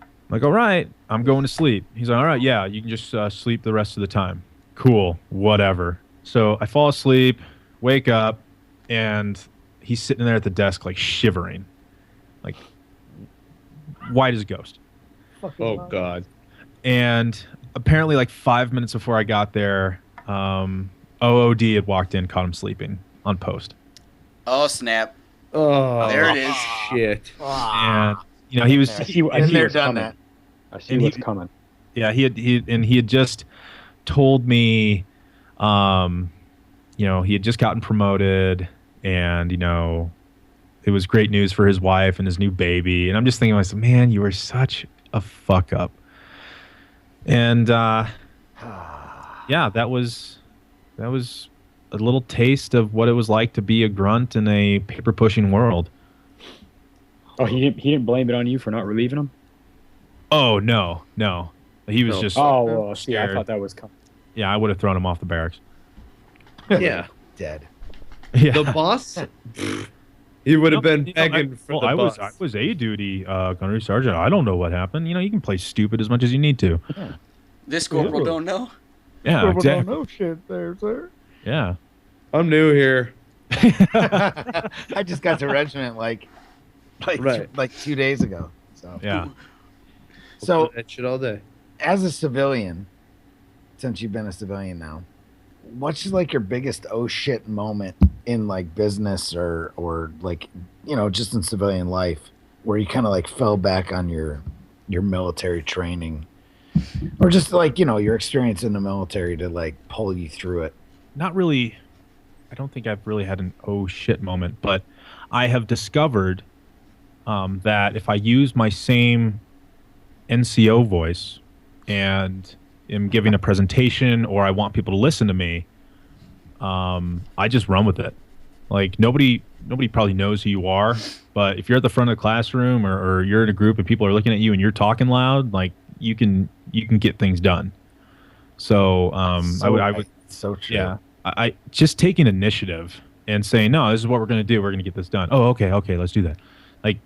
I'm like, all right, I'm going to sleep. He's like, all right, yeah, you can just sleep the rest of the time. Cool, whatever. So I fall asleep, wake up, and he's sitting there at the desk like shivering, like white as a ghost. Oh God. And apparently like 5 minutes before I got there, OOD had walked in, caught him sleeping on post. Oh, snap. Oh, There it is. Shit. And, you know, he was... I see Been there, what's done coming. that. I see what's coming. Yeah, he had just told me, you know, he had just gotten promoted, and, you know, it was great news for his wife and his new baby. And I'm just thinking to myself, man, you are such a fuck up. And, yeah, that was a little taste of what it was like to be a grunt in a paper pushing world. Oh, he didn't blame it on you for not relieving him? Oh, no. He was just... Oh, well, see, I scared. thought that was coming. Yeah, I would have thrown him off the barracks. Yeah. Dead. Yeah. The boss? He would have been You know, begging for the I boss. was a duty gunnery sergeant. I don't know what happened. You know, you can play stupid as much as you need to. This corporal don't know. Yeah, exactly. No shit there, sir. Yeah. I'm new here. I just got to regiment like Right. 2 days ago. So Yeah. So that shit all day. as a civilian, since you've been a civilian now, what's like your biggest oh shit moment in like business or like, you know, just in civilian life where you kind of like fell back on your military training or just like, you know, your experience in the military to like pull you through it? Not really. I don't think I've really had an oh shit moment, but I have discovered that if I use my same NCO voice and am giving a presentation or I want people to listen to me, I just run with it. Like nobody probably knows who you are, but if you're at the front of the classroom or you're in a group and people are looking at you and you're talking loud, like you can get things done. So I would so true. yeah, I just taking initiative and saying, no, this is what we're going to do. We're going to get this done. Oh, okay, let's do that. Like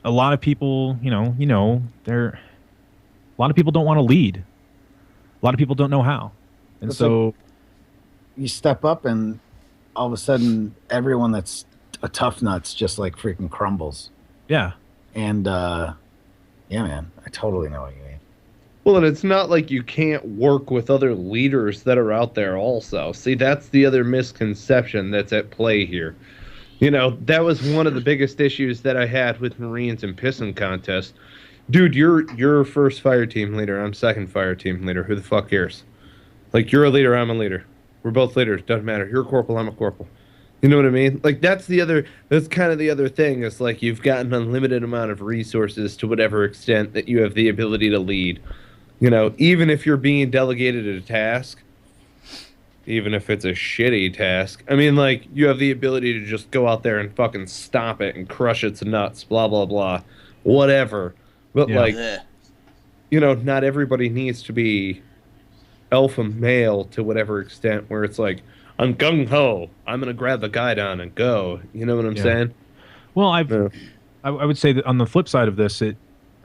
a lot of people, a lot of people don't want to lead. A lot of people don't know how. And That's so you step up and all of a sudden everyone that's a tough nuts just like freaking crumbles. yeah. And yeah, man, I totally know what you mean. Well, and it's not like you can't work with other leaders that are out there also. See, that's the other misconception that's at play here. You know, that was one of the biggest issues that I had with Marines and Piston Contest. Dude, you're first fire team leader. I'm second fire team leader. Who the fuck cares? Like, you're a leader, I'm a leader. We're both leaders. Doesn't matter. You're a corporal, I'm a corporal. You know what I mean? Like, that's kind of the other thing. It's like you've got an unlimited amount of resources to whatever extent that you have the ability to lead. You know, even if you're being delegated a task, even if it's a shitty task, I mean, like, you have the ability to just go out there and fucking stop it and crush its nuts, blah, blah, blah, whatever. But, Yeah. like, Ugh. not everybody needs to be alpha male to whatever extent where it's like, I'm gung-ho, I'm going to grab the guidon and go. You know what I'm saying? Well, Yeah. I would say that on the flip side of this, it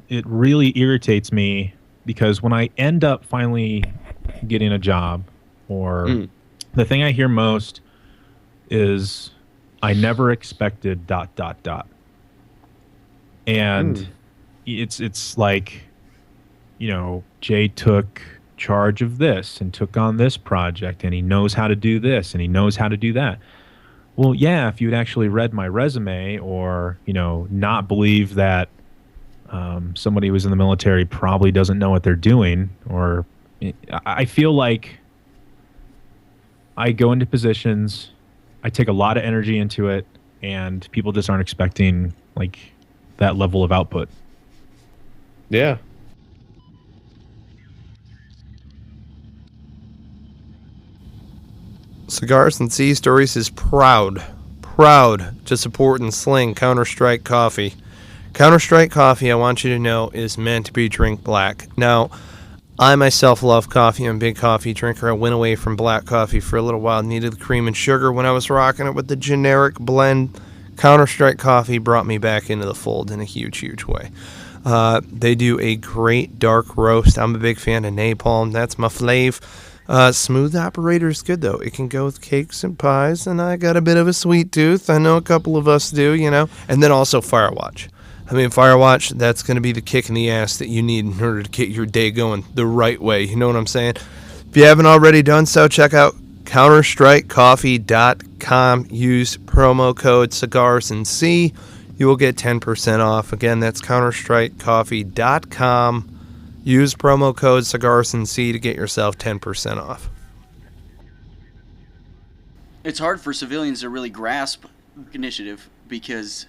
really irritates me because when I end up finally getting a job, or the thing I hear most is, I never expected ... And it's like, Jay took charge of this and took on this project, and he knows how to do this and he knows how to do that. Well, yeah, if you'd actually read my resume, or not believe that somebody who was in the military probably doesn't know what they're doing, or I feel like I go into positions, I take a lot of energy into it, and people just aren't expecting like that level of output. Yeah. Cigars and Sea Stories is proud to support and sling Counter-Strike coffee. Counter-Strike coffee, I want you to know, is meant to be drink black. Now, I myself love coffee. I'm a big coffee drinker. I went away from black coffee for a little while. Needed the cream and sugar when I was rocking it with the generic blend. Counter-Strike coffee brought me back into the fold in a huge, huge way. They do a great dark roast. I'm a big fan of napalm. That's my fave. Smooth operator is good, though. It can go with cakes and pies, and I got a bit of a sweet tooth. I know a couple of us do, And then also Firewatch. Firewatch, that's going to be the kick in the ass that you need in order to get your day going the right way. You know what I'm saying? If you haven't already done so, check out counterstrikecoffee.com. Use promo code Cigars and Sea. You will get 10% off. Again, that's counterstrikecoffee.com. Use promo code Cigars and Sea to get yourself 10% off. It's hard for civilians to really grasp initiative because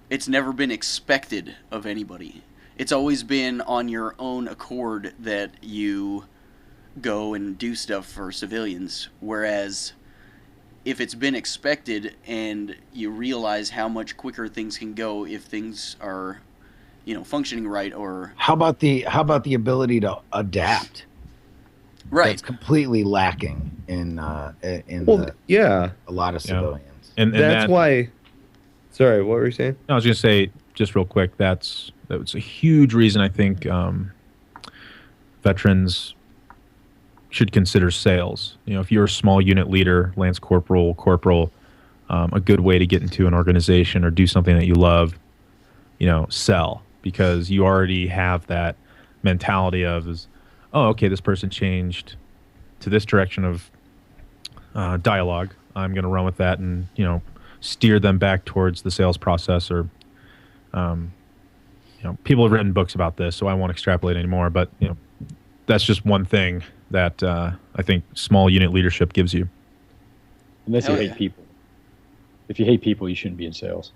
it's never been expected of anybody. It's always been on your own accord that you go and do stuff for civilians. Whereas if it's been expected and you realize how much quicker things can go if things are, functioning right, or how about the ability to adapt? Right. That's completely lacking in a lot of civilians. And that's why. Sorry, what were you saying? I was going to say, just real quick, that's a huge reason I think veterans should consider sales. If you're a small unit leader, Lance Corporal, a good way to get into an organization or do something that you love, sell, because you already have that mentality of, okay, this person changed to this direction of dialogue. I'm going to run with that and, steer them back towards the sales process, or people have written books about this, so I won't extrapolate anymore, but that's just one thing that I think small unit leadership gives you. Unless you hate people. If you hate people, you shouldn't be in sales.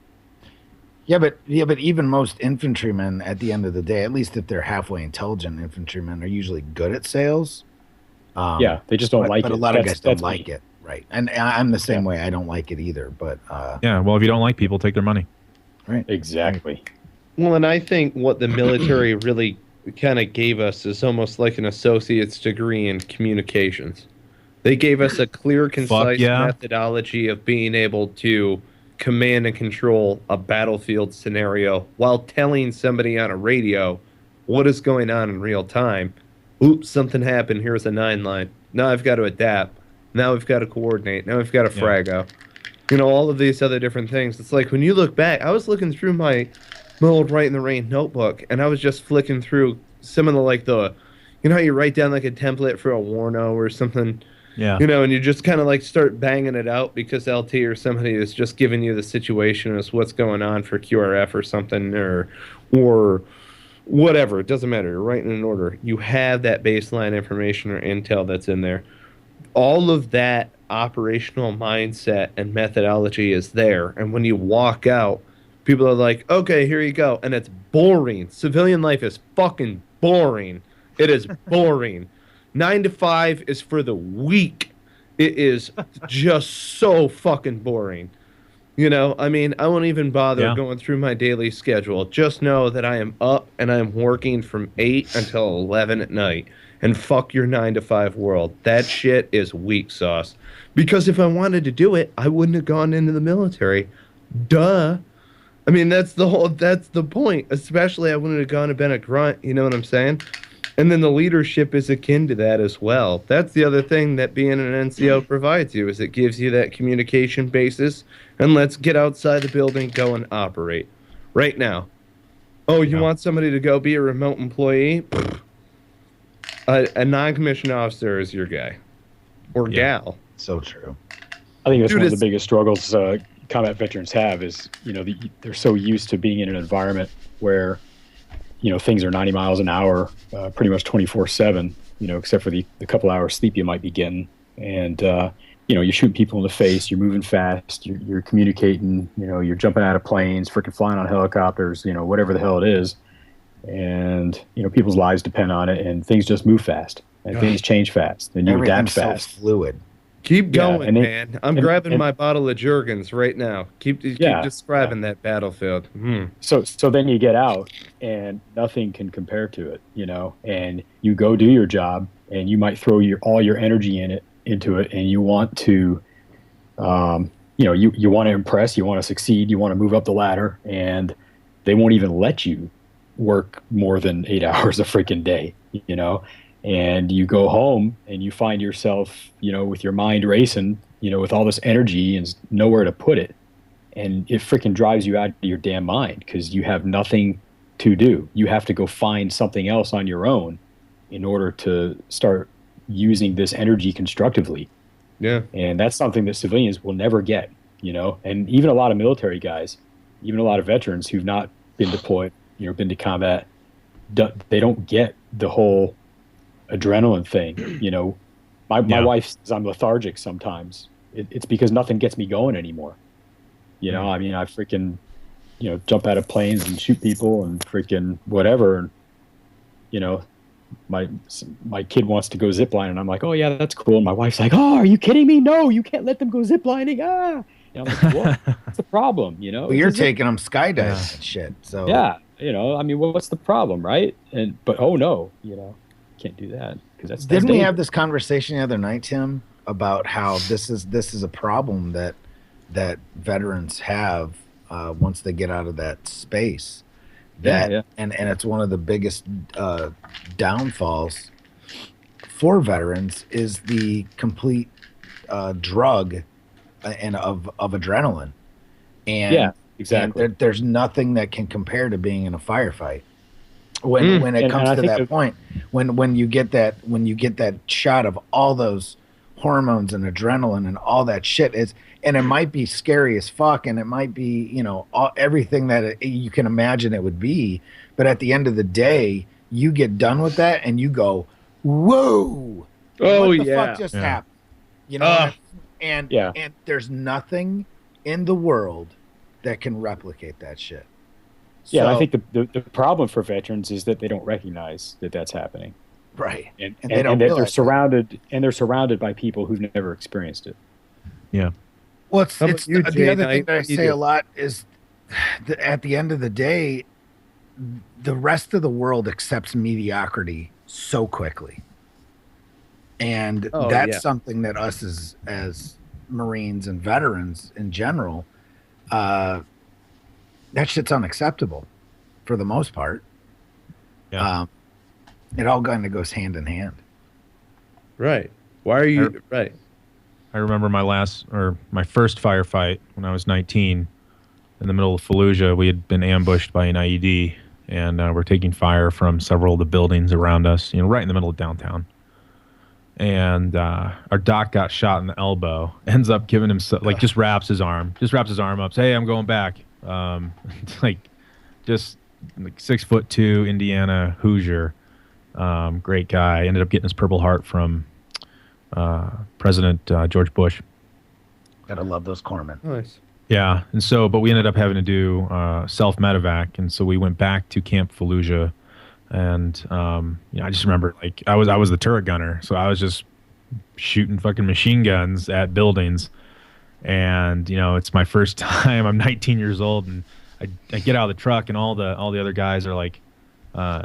Yeah, but even most infantrymen, at the end of the day, at least if they're halfway intelligent infantrymen, are usually good at sales. Yeah, they just don't like it. But a lot of guys don't like it. Right. And I'm the same way. I don't like it either. But yeah, well, if you don't like people, take their money. Right. Exactly. Well, and I think what the military really kind of gave us is almost like an associate's degree in communications. They gave us a clear, concise methodology of being able to command and control a battlefield scenario while telling somebody on a radio what is going on in real time. Oops, something happened. Here's a 9-line. Now I've got to adapt. Now we've got to coordinate. Now we've got to frag out. All of these other different things. It's like when you look back, I was looking through my old Write in the Rain notebook, and I was just flicking through some of the how you write down like a template for a Warno or something. Yeah. And you just kind of like start banging it out because LT or somebody is just giving you the situation as what's going on for QRF or something or whatever. It doesn't matter. You're writing in order. You have that baseline information or intel that's in there. All of that operational mindset and methodology is there. And when you walk out, people are like, okay, here you go. And it's boring. Civilian life is fucking boring. It is boring. 9 to 5 is for the weak. It is just so fucking boring. You know, I mean, I won't even bother Yeah. going through my daily schedule. Just know that I am up and I am working from 8 until 11 at night. And fuck your 9 to 5 world. That shit is weak sauce. Because if I wanted to do it, I wouldn't have gone into the military. Duh. I mean, that's the point. Especially I wouldn't have gone to been a grunt, you know what I'm saying? And then the leadership is akin to that as well. That's the other thing that being an NCO provides you, is it gives you that communication basis. And let's get outside the building, go and operate right now. Oh, you want somebody to go be a remote employee? A non-commissioned officer is your guy or gal. So true. I think that's Dude, one of the it's- biggest struggles combat veterans have is, they're so used to being in an environment where, things are 90 miles an hour, pretty much 24/7, except for the couple hours sleep you might be getting. And, you're shooting people in the face, you're moving fast, you're communicating, you're jumping out of planes, freaking flying on helicopters, whatever the hell it is. And, people's lives depend on it, and things just move fast, and things change fast, and you adapt Everything's so fast. fluid. Keep going, and they- man. I'm and- grabbing and- my bottle of Jergens right now. Keep describing that battlefield. So then you get out and nothing can compare to it, and you go do your job and you might throw all your energy into it, and you want to, you want to impress, you want to succeed, you want to move up the ladder, and they won't even let you work more than 8 hours a freaking day, and you go home and you find yourself, with your mind racing, with all this energy and nowhere to put it. And it freaking drives you out of your damn mind because you have nothing to do. You have to go find something else on your own in order to start using this energy constructively. Yeah. And that's something that civilians will never get, and even a lot of military guys, even a lot of veterans who've not been deployed, been to combat, they don't get the whole adrenaline thing. My wife says I'm lethargic sometimes. It's because nothing gets me going anymore. I mean, I freaking, jump out of planes and shoot people and freaking whatever. And, my kid wants to go ziplining, and I'm like, oh yeah, that's cool. And my wife's like, oh, are you kidding me? No, you can't let them go ziplining. Ah. And I'm like, what? What's the problem? But you're taking them skydiving and shit. So yeah, I mean, what's the problem, right? But oh no, can't do that because that's Didn't we dangerous. have this conversation the other night, Tim, about how this is a problem that veterans have once they get out of that space. Yeah. And it's one of the biggest downfalls for veterans is the complete drug and of adrenaline. And Yeah, exactly. and there's nothing that can compare to being in a firefight. When it And comes I to think that point, when you get that shot of all those hormones and adrenaline and all that shit and it might be scary as fuck, and it might be everything that you can imagine it would be, but at the end of the day, you get done with that and you go, whoa! Oh, what the yeah. fuck just Yeah. happened? And Yeah. and there's nothing in the world that can replicate that shit. Yeah, So- I think the problem for veterans is that they don't recognize that that's happening, right. and And they don't that realize they're surrounded by people who've never experienced it. Yeah. Well, How about it's you, the Jay other thing Knight? that I What do you say do? a lot is at the end of the day, the rest of the world accepts mediocrity so quickly. And Oh, that's yeah. something that us as Marines and veterans in general, that shit's unacceptable for the most part. Yeah. It all kind of goes hand in hand. Right. Why are you right? I remember my first firefight when I was 19 in the middle of Fallujah. We had been ambushed by an IED, and we're taking fire from several of the buildings around us, right in the middle of downtown. And our doc got shot in the elbow, ends up giving himself, just wraps his arm up, say, hey, I'm going back. Just 6'2", Indiana Hoosier, great guy. Ended up getting his Purple Heart from President George Bush. Gotta love those corpsmen. Nice. Yeah, and so, but we ended up having to do self-medevac, and so we went back to Camp Fallujah, and I just remember, I was the turret gunner, so I was just shooting fucking machine guns at buildings, And it's my first time. I'm 19 years old, and I get out of the truck, and all the other guys are like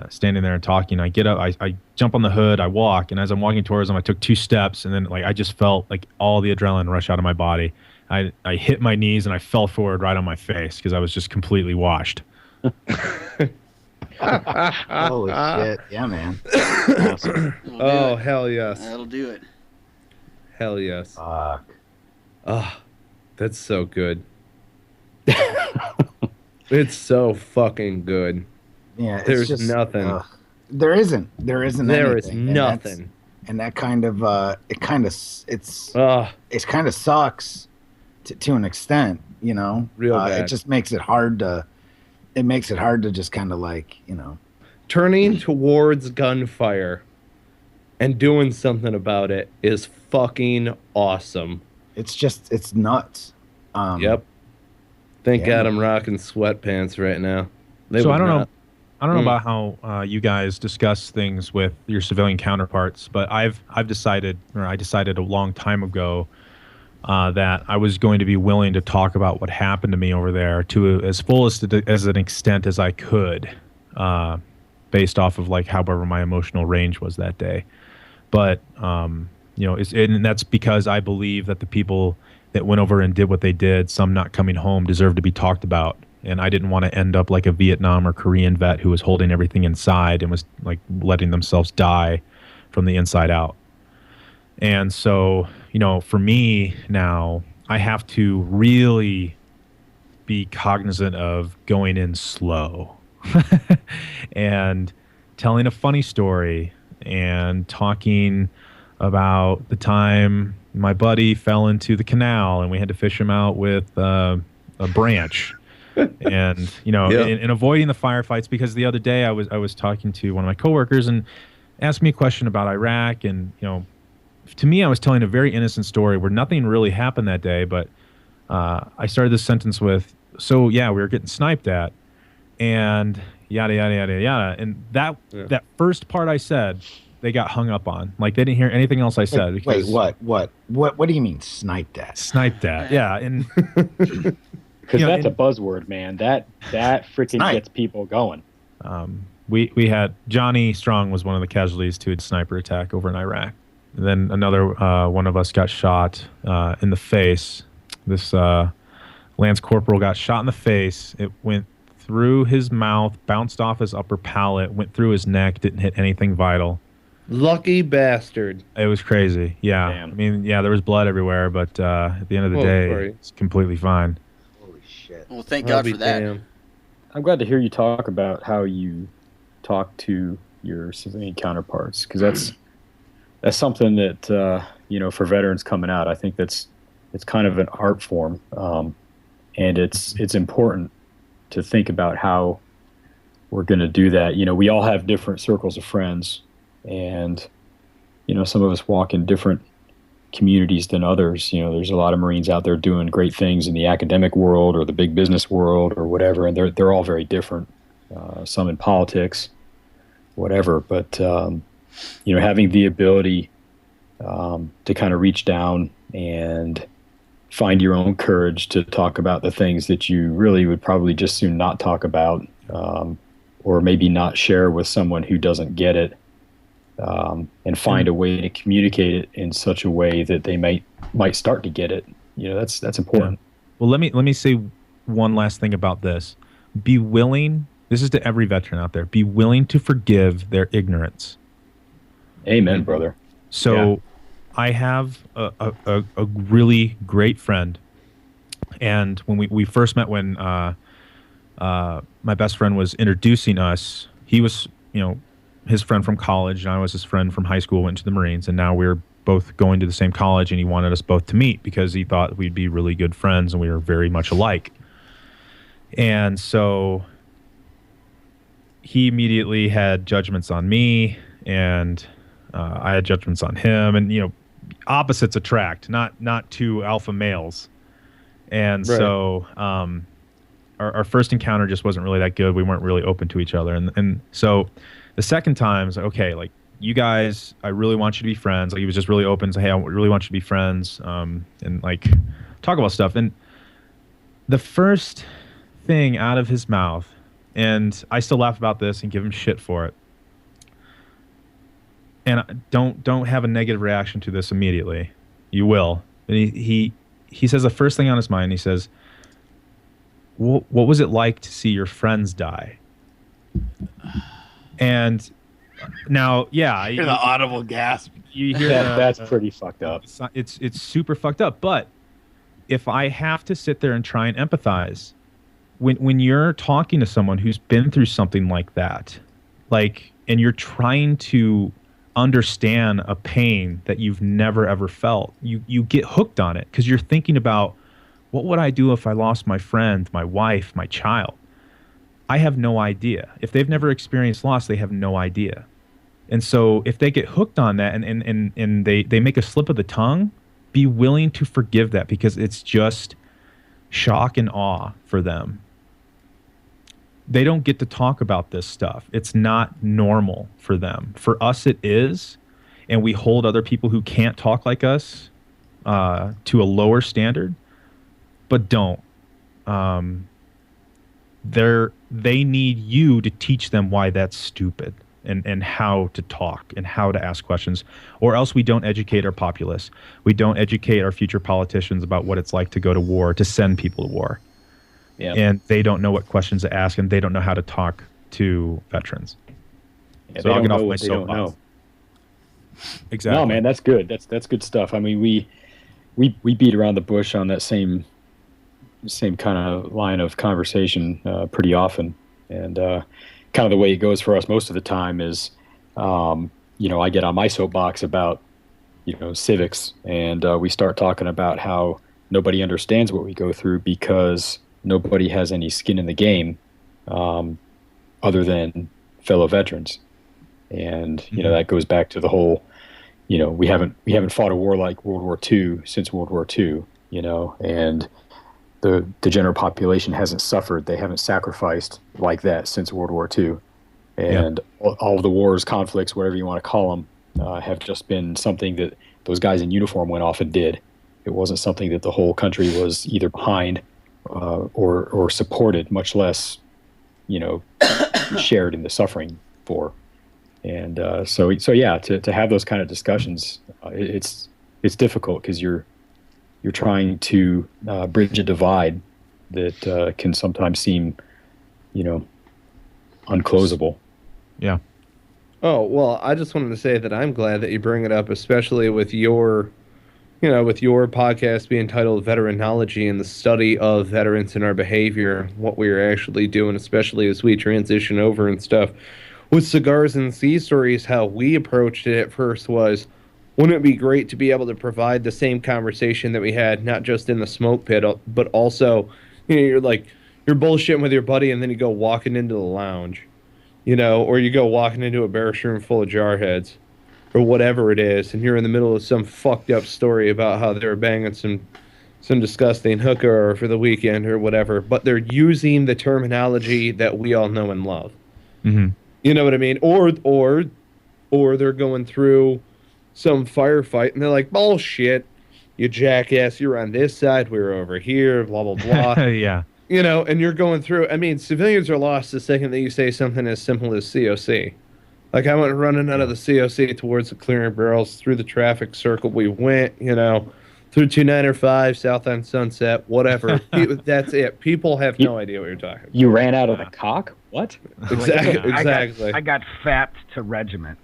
standing there and talking. I get up, I jump on the hood, I walk, and as I'm walking towards them, I took 2 steps, and then like I just felt like all the adrenaline rush out of my body. I hit my knees and I fell forward right on my face because I was just completely washed. Holy shit. Yeah, man. Awesome. Oh, hell yes. That'll do it. Hell yes. Fuck. Oh, that's so good. It's so fucking good. Yeah, it's There's just, nothing. There isn't. There There is anything. nothing. And that kind of it kind of sucks to an extent, Real bad. It just makes it hard to just kind of like, Turning towards gunfire and doing something about it is fucking awesome. it's nuts. Yep. Thank yeah. God I'm rocking sweatpants right now. They So would I don't know. not. I don't know about how you guys discuss things with your civilian counterparts, but I decided a long time ago that I was going to be willing to talk about what happened to me over there to as an extent as I could, based off of like however my emotional range was that day. But and that's because I believe that the people that went over and did what they did, some not coming home, deserve to be talked about. And I didn't want to end up like a Vietnam or Korean vet who was holding everything inside and was like letting themselves die from the inside out. And so, for me now, I have to really be cognizant of going in slow and telling a funny story and talking about the time my buddy fell into the canal and we had to fish him out with a branch. And and avoiding the firefights, because the other day I was talking to one of my coworkers and asked me a question about Iraq, and to me I was telling a very innocent story where nothing really happened that day, but I started this sentence with, so yeah, we were getting sniped at, and yada yada yada yada, and that first part I said, they got hung up on. Like they didn't hear anything else I said. Wait, what do you mean sniped at? Sniped at, yeah, and. Because that's a buzzword, man. That freaking gets people going. We had Johnny Strong was one of the casualties to a sniper attack over in Iraq. And then another one of us got shot in the face. This Lance Corporal got shot in the face. It went through his mouth, bounced off his upper palate, went through his neck, didn't hit anything vital. Lucky bastard. It was crazy. Yeah. Damn. I mean, yeah, there was blood everywhere, but at the end of the day, it's completely fine. Well, thank God for that. Damn. I'm glad to hear you talk about how you talk to your civilian counterparts, because that's something that for veterans coming out, I think it's kind of an art form, and it's important to think about how we're going to do that. We all have different circles of friends, and some of us walk in different communities than others. There's a lot of Marines out there doing great things in the academic world or the big business world or whatever, and they're all very different. Some in politics, whatever. But having the ability to kind of reach down and find your own courage to talk about the things that you really would probably just soon not talk about, or maybe not share with someone who doesn't get it. And find a way to communicate it in such a way that they might start to get it. That's important. Yeah. Well, let me say one last thing about this. Be willing. This is to every veteran out there. Be willing to forgive their ignorance. Amen, brother. So, I have a really great friend, and when we first met, when my best friend was introducing us, he was his friend from college, and I was his friend from high school, went to the Marines, and now we're both going to the same college, and he wanted us both to meet because he thought we'd be really good friends and we were very much alike. And so he immediately had judgments on me, and I had judgments on him, and opposites attract, not two alpha males. And right. So our first encounter just wasn't really that good. We weren't really open to each other, and so the second time, I was like, okay, like, you guys, I really want you to be friends. Like, he was just really open. So, hey, I really want you to be friends. And like, talk about stuff. And the first thing out of his mouth, and I still laugh about this and give him shit for it. And don't have a negative reaction to this immediately. You will. And he says the first thing on his mind. He says, "What was it like to see your friends die?" And now, yeah, Hear the audible gasp. you hear That's pretty fucked up. It's super fucked up. But if I have to sit there and try and empathize, when you're talking to someone who's been through something like that, and you're trying to understand a pain that you've never ever felt, you get hooked on it because you're thinking about, what would I do if I lost my friend, my wife, my child? I have no idea. If they've never experienced loss, they have no idea. And so if they get hooked on that and they make a slip of the tongue, be willing to forgive that, because it's just shock and awe for them. They don't get to talk about this stuff. It's not normal for them. For us, it is. And we hold other people who can't talk like us to a lower standard, but don't. They need you to teach them why that's stupid and how to talk and how to ask questions, or else we don't educate our populace. We don't educate our future politicians about what it's like to go to war, to send people to war. Yeah. And they don't know what questions to ask, and they don't know how to talk to veterans. Yeah, So they I'll don't get know off my what they don't soapbox. know. Exactly. No, man, that's good. That's good stuff. I mean, we beat around the bush on that same kind of line of conversation pretty often, and kind of the way it goes for us most of the time is, I get on my soapbox about civics, and we start talking about how nobody understands what we go through because nobody has any skin in the game other than fellow veterans. And that goes back to the whole, we haven't fought a war like World War II since World War II, and the general population hasn't suffered. They haven't sacrificed like that since World War II. And all of the wars, conflicts, whatever you want to call them, have just been something that those guys in uniform went off and did. It wasn't something that the whole country was either behind or supported, much less, shared in the suffering for. And so yeah, to have those kind of discussions, it's difficult because you're trying to bridge a divide that can sometimes seem, unclosable. Yeah. Oh, well, I just wanted to say that I'm glad that you bring it up, especially with your podcast being titled Veteranology and the study of veterans and our behavior, what we're actually doing, especially as we transition over and stuff. With Cigars and Sea Stories, how we approached it at first was, wouldn't it be great to be able to provide the same conversation that we had, not just in the smoke pit, but also, you're bullshitting with your buddy and then you go walking into the lounge, or you go walking into a barracks room full of jarheads or whatever it is, and you're in the middle of some fucked up story about how they were banging some disgusting hooker for the weekend or whatever, but they're using the terminology that we all know and love. Mm-hmm. You know what I mean? Or they're going through some firefight and they're like, bullshit, you jackass, you're on this side, we're over here, blah, blah, blah. Yeah. And you're going through, civilians are lost the second that you say something as simple as COC. Like, I went running out of the COC towards the clearing barrels, through the traffic circle we went, through 295, south on Sunset, whatever. That's it. People have no idea what you're talking about. You ran out of the cock? What? Exactly. I got fapped to regiment.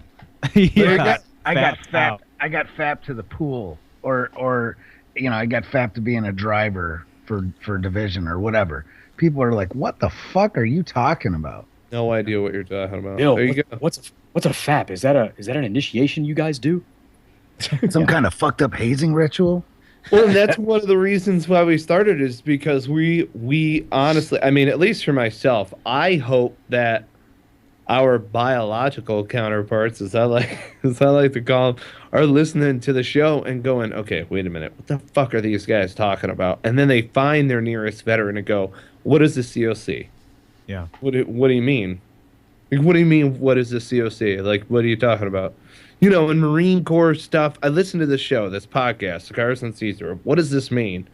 Yeah. I got fapped to the pool, or I got fapped to being a driver for division or whatever. People are like, "What the fuck are you talking about?" No idea what you're talking about. Bill, there you go. What's a FAP? Is that an initiation you guys do? Some kind of fucked up hazing ritual? Well, that's one of the reasons why we started, is because we honestly, at least for myself, I hope that our biological counterparts, as I like to call them, are listening to the show and going, okay, wait a minute, what the fuck are these guys talking about? And then they find their nearest veteran and go, what is the COC? Yeah. What do you mean? Like, what do you mean, what is the COC? Like, what are you talking about? In Marine Corps stuff, I listen to this show, this podcast, Cigars and Sea Stories. What does this mean?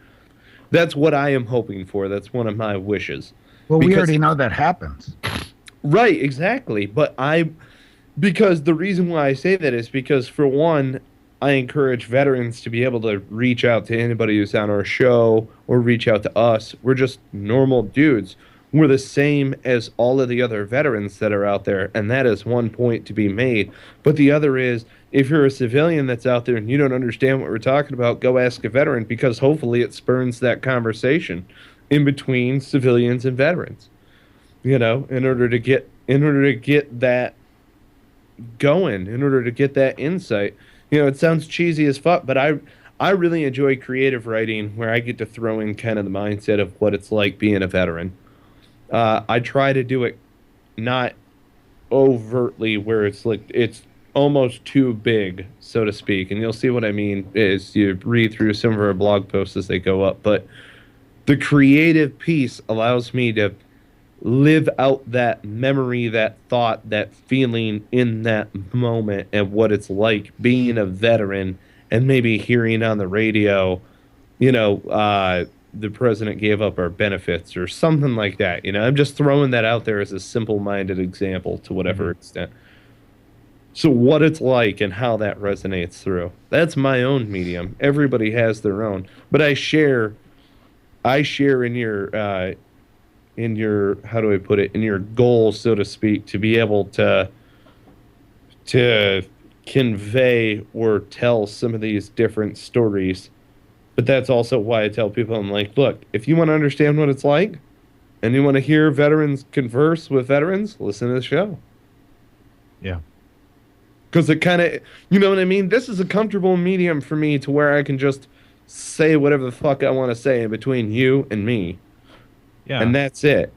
That's what I am hoping for. That's one of my wishes. Well, we Because- already know that happens. Right, exactly. Because the reason why I say that is because, for one, I encourage veterans to be able to reach out to anybody who's on our show or reach out to us. We're just normal dudes. We're the same as all of the other veterans that are out there, and that is one point to be made. But the other is, if you're a civilian that's out there and you don't understand what we're talking about, go ask a veteran, because hopefully it spurns that conversation in between civilians and veterans. You know, in order to get that going, in order to get that insight. You know, it sounds cheesy as fuck, but I really enjoy creative writing where I get to throw in kind of the mindset of what it's like being a veteran. I try to do it not overtly where it's like it's almost too big, so to speak. And you'll see what I mean as you read through some of our blog posts as they go up. But the creative piece allows me to live out that memory, that thought, that feeling in that moment, and what it's like being a veteran, and maybe hearing on the radio, you know, the president gave up our benefits or something like that. You know, I'm just throwing that out there as a simple-minded example to whatever extent. So what it's like and how that resonates through. That's my own medium. Everybody has their own. But I share in your how do I put it, in your goal, so to speak, to be able to convey or tell some of these different stories. But that's also why I tell people, I'm like, look, if you want to understand what it's like and you want to hear veterans converse with veterans, listen to the show. Yeah. Because it kind of, you know what I mean? This is a comfortable medium for me to where I can just say whatever the fuck I want to say in between you and me. Yeah. And that's it.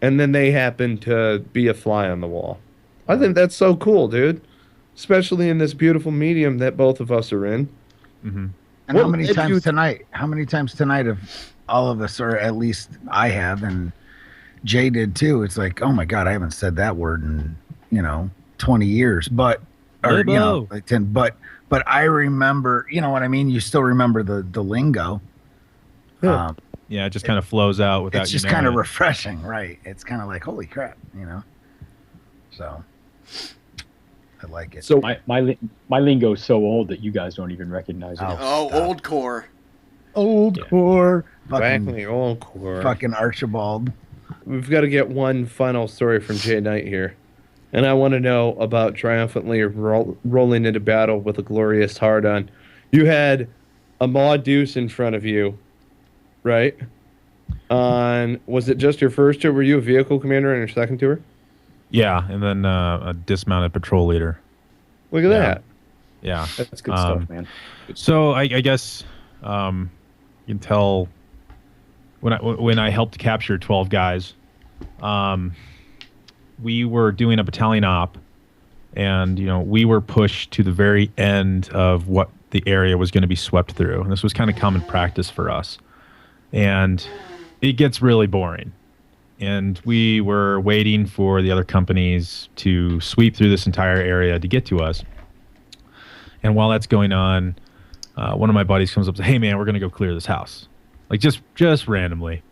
And then they happen to be a fly on the wall. I think that's so cool, dude. Especially in this beautiful medium that both of us are in. Mm-hmm. And Well, how many if times you- tonight? How many times tonight have all of us, or at least I have, and Jay did too? It's like, oh my god, I haven't said that word in 20 years, but or Lobo. like 10. But I remember, you know what I mean. You still remember the lingo. Yeah. Yeah, it just kind of flows out without It's you just knowing kind of it. refreshing, right? It's kind of like, holy crap, So I like it. So My lingo is so old that you guys don't even recognize it. Oh, Stop. old core. Old Yeah. core, exactly, old core. fucking Archibald. We've got to get one final story from Jay Knight here. And I want to know about triumphantly rolling into battle with a glorious hard on. You had a Maud Deuce in front of you, right? Was it just your first tour? Were you a vehicle commander on your second tour? Yeah, and then a dismounted patrol leader. Look at Yeah. that. Yeah. That's good stuff, man. So I guess you can tell when I helped capture 12 guys, we were doing a battalion op, and we were pushed to the very end of what the area was going to be swept through, and this was kind of common practice for us. And it gets really boring. And we were waiting for the other companies to sweep through this entire area to get to us. And while that's going on, one of my buddies comes up and says, "Hey man, we're gonna go clear this house," like just randomly,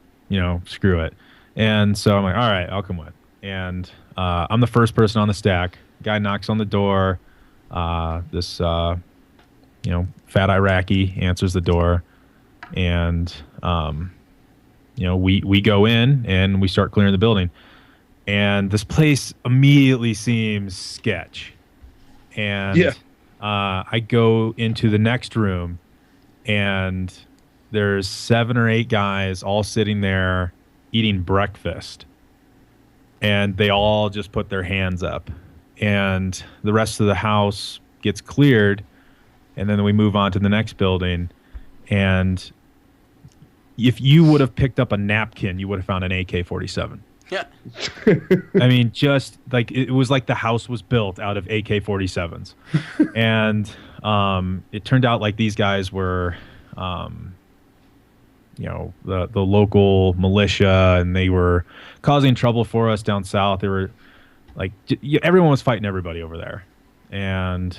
screw it. And so I'm like, all right, I'll come with. And I'm the first person on the stack. Guy knocks on the door. This fat Iraqi answers the door, and we go in and we start clearing the building. And this place immediately seems sketch. And Yeah. I go into the next room, and there's 7 or 8 guys all sitting there eating breakfast. And they all just put their hands up. And the rest of the house gets cleared. And then we move on to the next building. And if you would have picked up a napkin, you would have found an AK-47. Yeah. I mean, just like it was like the house was built out of AK-47s. And it turned out like these guys were, the local militia, and they were causing trouble for us down south. They were like, everyone was fighting everybody over there. And,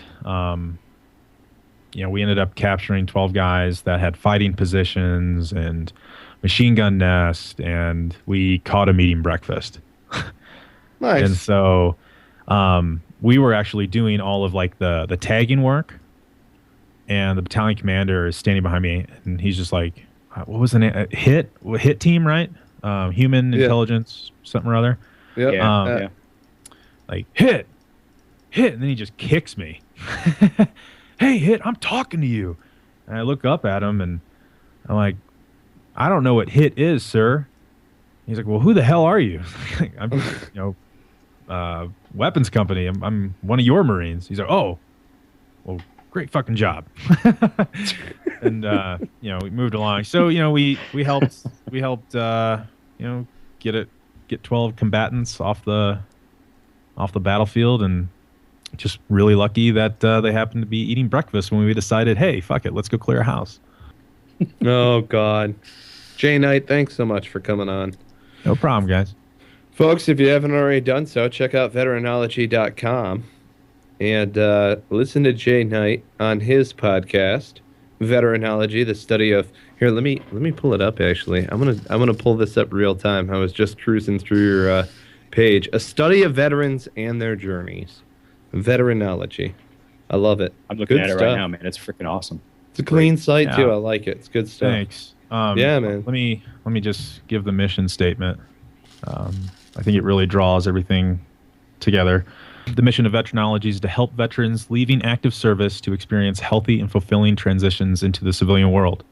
we ended up capturing 12 guys that had fighting positions and machine gun nest, and we caught him eating breakfast. Nice. And so we were actually doing all of like the tagging work, and the battalion commander is standing behind me, and he's just like, what was the name? Hit team, right? Human intelligence, something or other. Yeah. Like, hit, and then he just kicks me. Hey, Hit, I'm talking to you. And I look up at him, and I'm like, I don't know what Hit is, sir. He's like, well, who the hell are you? I'm, weapons company. I'm one of your Marines. He's like, oh, well, great fucking job. And we moved along. So we helped get 12 combatants off the battlefield, and just really lucky that they happened to be eating breakfast when we decided, hey, fuck it, let's go clear a house. Oh, God. Jay Knight, thanks so much for coming on. No problem, guys. Folks, if you haven't already done so, check out Veteranology.com and listen to Jay Knight on his podcast, Veteranology, the study of... Here, let me pull it up, actually. I'm gonna pull this up real time. I was just cruising through your page. A study of veterans and their journeys. Veteranology. I love it. I'm looking Good at it stuff. right now, man. It's freaking awesome. It's a clean site, too. I like it. It's good stuff. Thanks. Yeah, man. Let me just give the mission statement. I think it really draws everything together. The mission of Veteranology is to help veterans leaving active service to experience healthy and fulfilling transitions into the civilian world.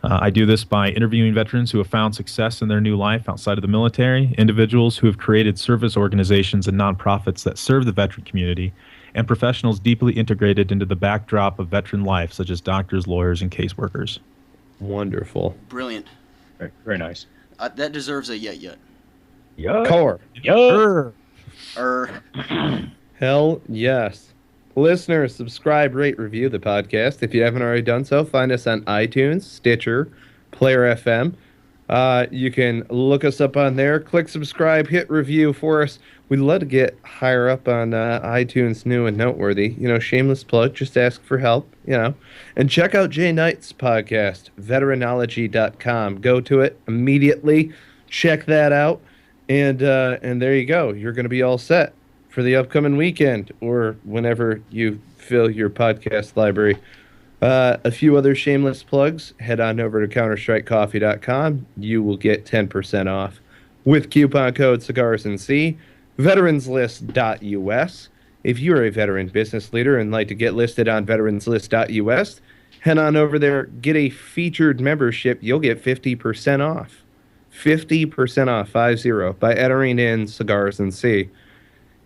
I do this by interviewing veterans who have found success in their new life outside of the military, individuals who have created service organizations and nonprofits that serve the veteran community, and professionals deeply integrated into the backdrop of veteran life, such as doctors, lawyers, and caseworkers. Wonderful. Brilliant. Very, very nice. That deserves a yet. Core. Hell yes. Listeners, subscribe, rate, review the podcast. If you haven't already done so, find us on iTunes, Stitcher, Player FM. You can look us up on there. Click subscribe, hit review for us. We'd love to get higher up on iTunes, new and noteworthy. Shameless plug, just ask for help, And check out Jay Knight's podcast, Veteranology.com. Go to it immediately. Check that out. And there you go. You're going to be all set for the upcoming weekend or whenever you fill your podcast library. A few other shameless plugs. Head on over to counterstrikecoffee.com. You will get 10% off with coupon code Cigars and Sea. Veteranslist.us. If you're a veteran business leader and like to get listed on veteranslist.us, head on over there, get a featured membership. You'll get 50% off. 50% off, 50, by entering in Cigars and Sea.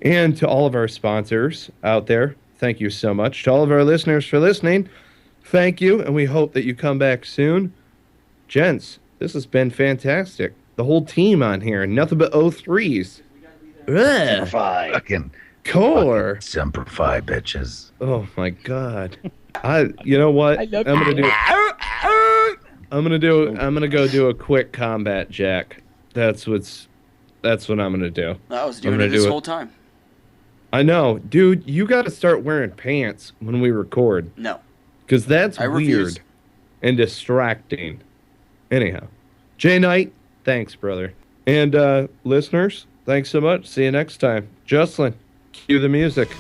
And to all of our sponsors out there, thank you so much. To all of our listeners for listening, thank you, and we hope that you come back soon. Gents, this has been fantastic. The whole team on here, nothing but 03s. Ugh. Fucking Core. Semper Fi, bitches. Oh my God. You know what? I'm gonna go do a quick combat jack. That's what I'm gonna do. I was doing it this whole time. I know, dude. You got to start wearing pants when we record. No, because that's I weird refuse. And distracting. Anyhow, Jay Knight, thanks, brother, and listeners, thanks so much. See you next time. Juslin, cue the music.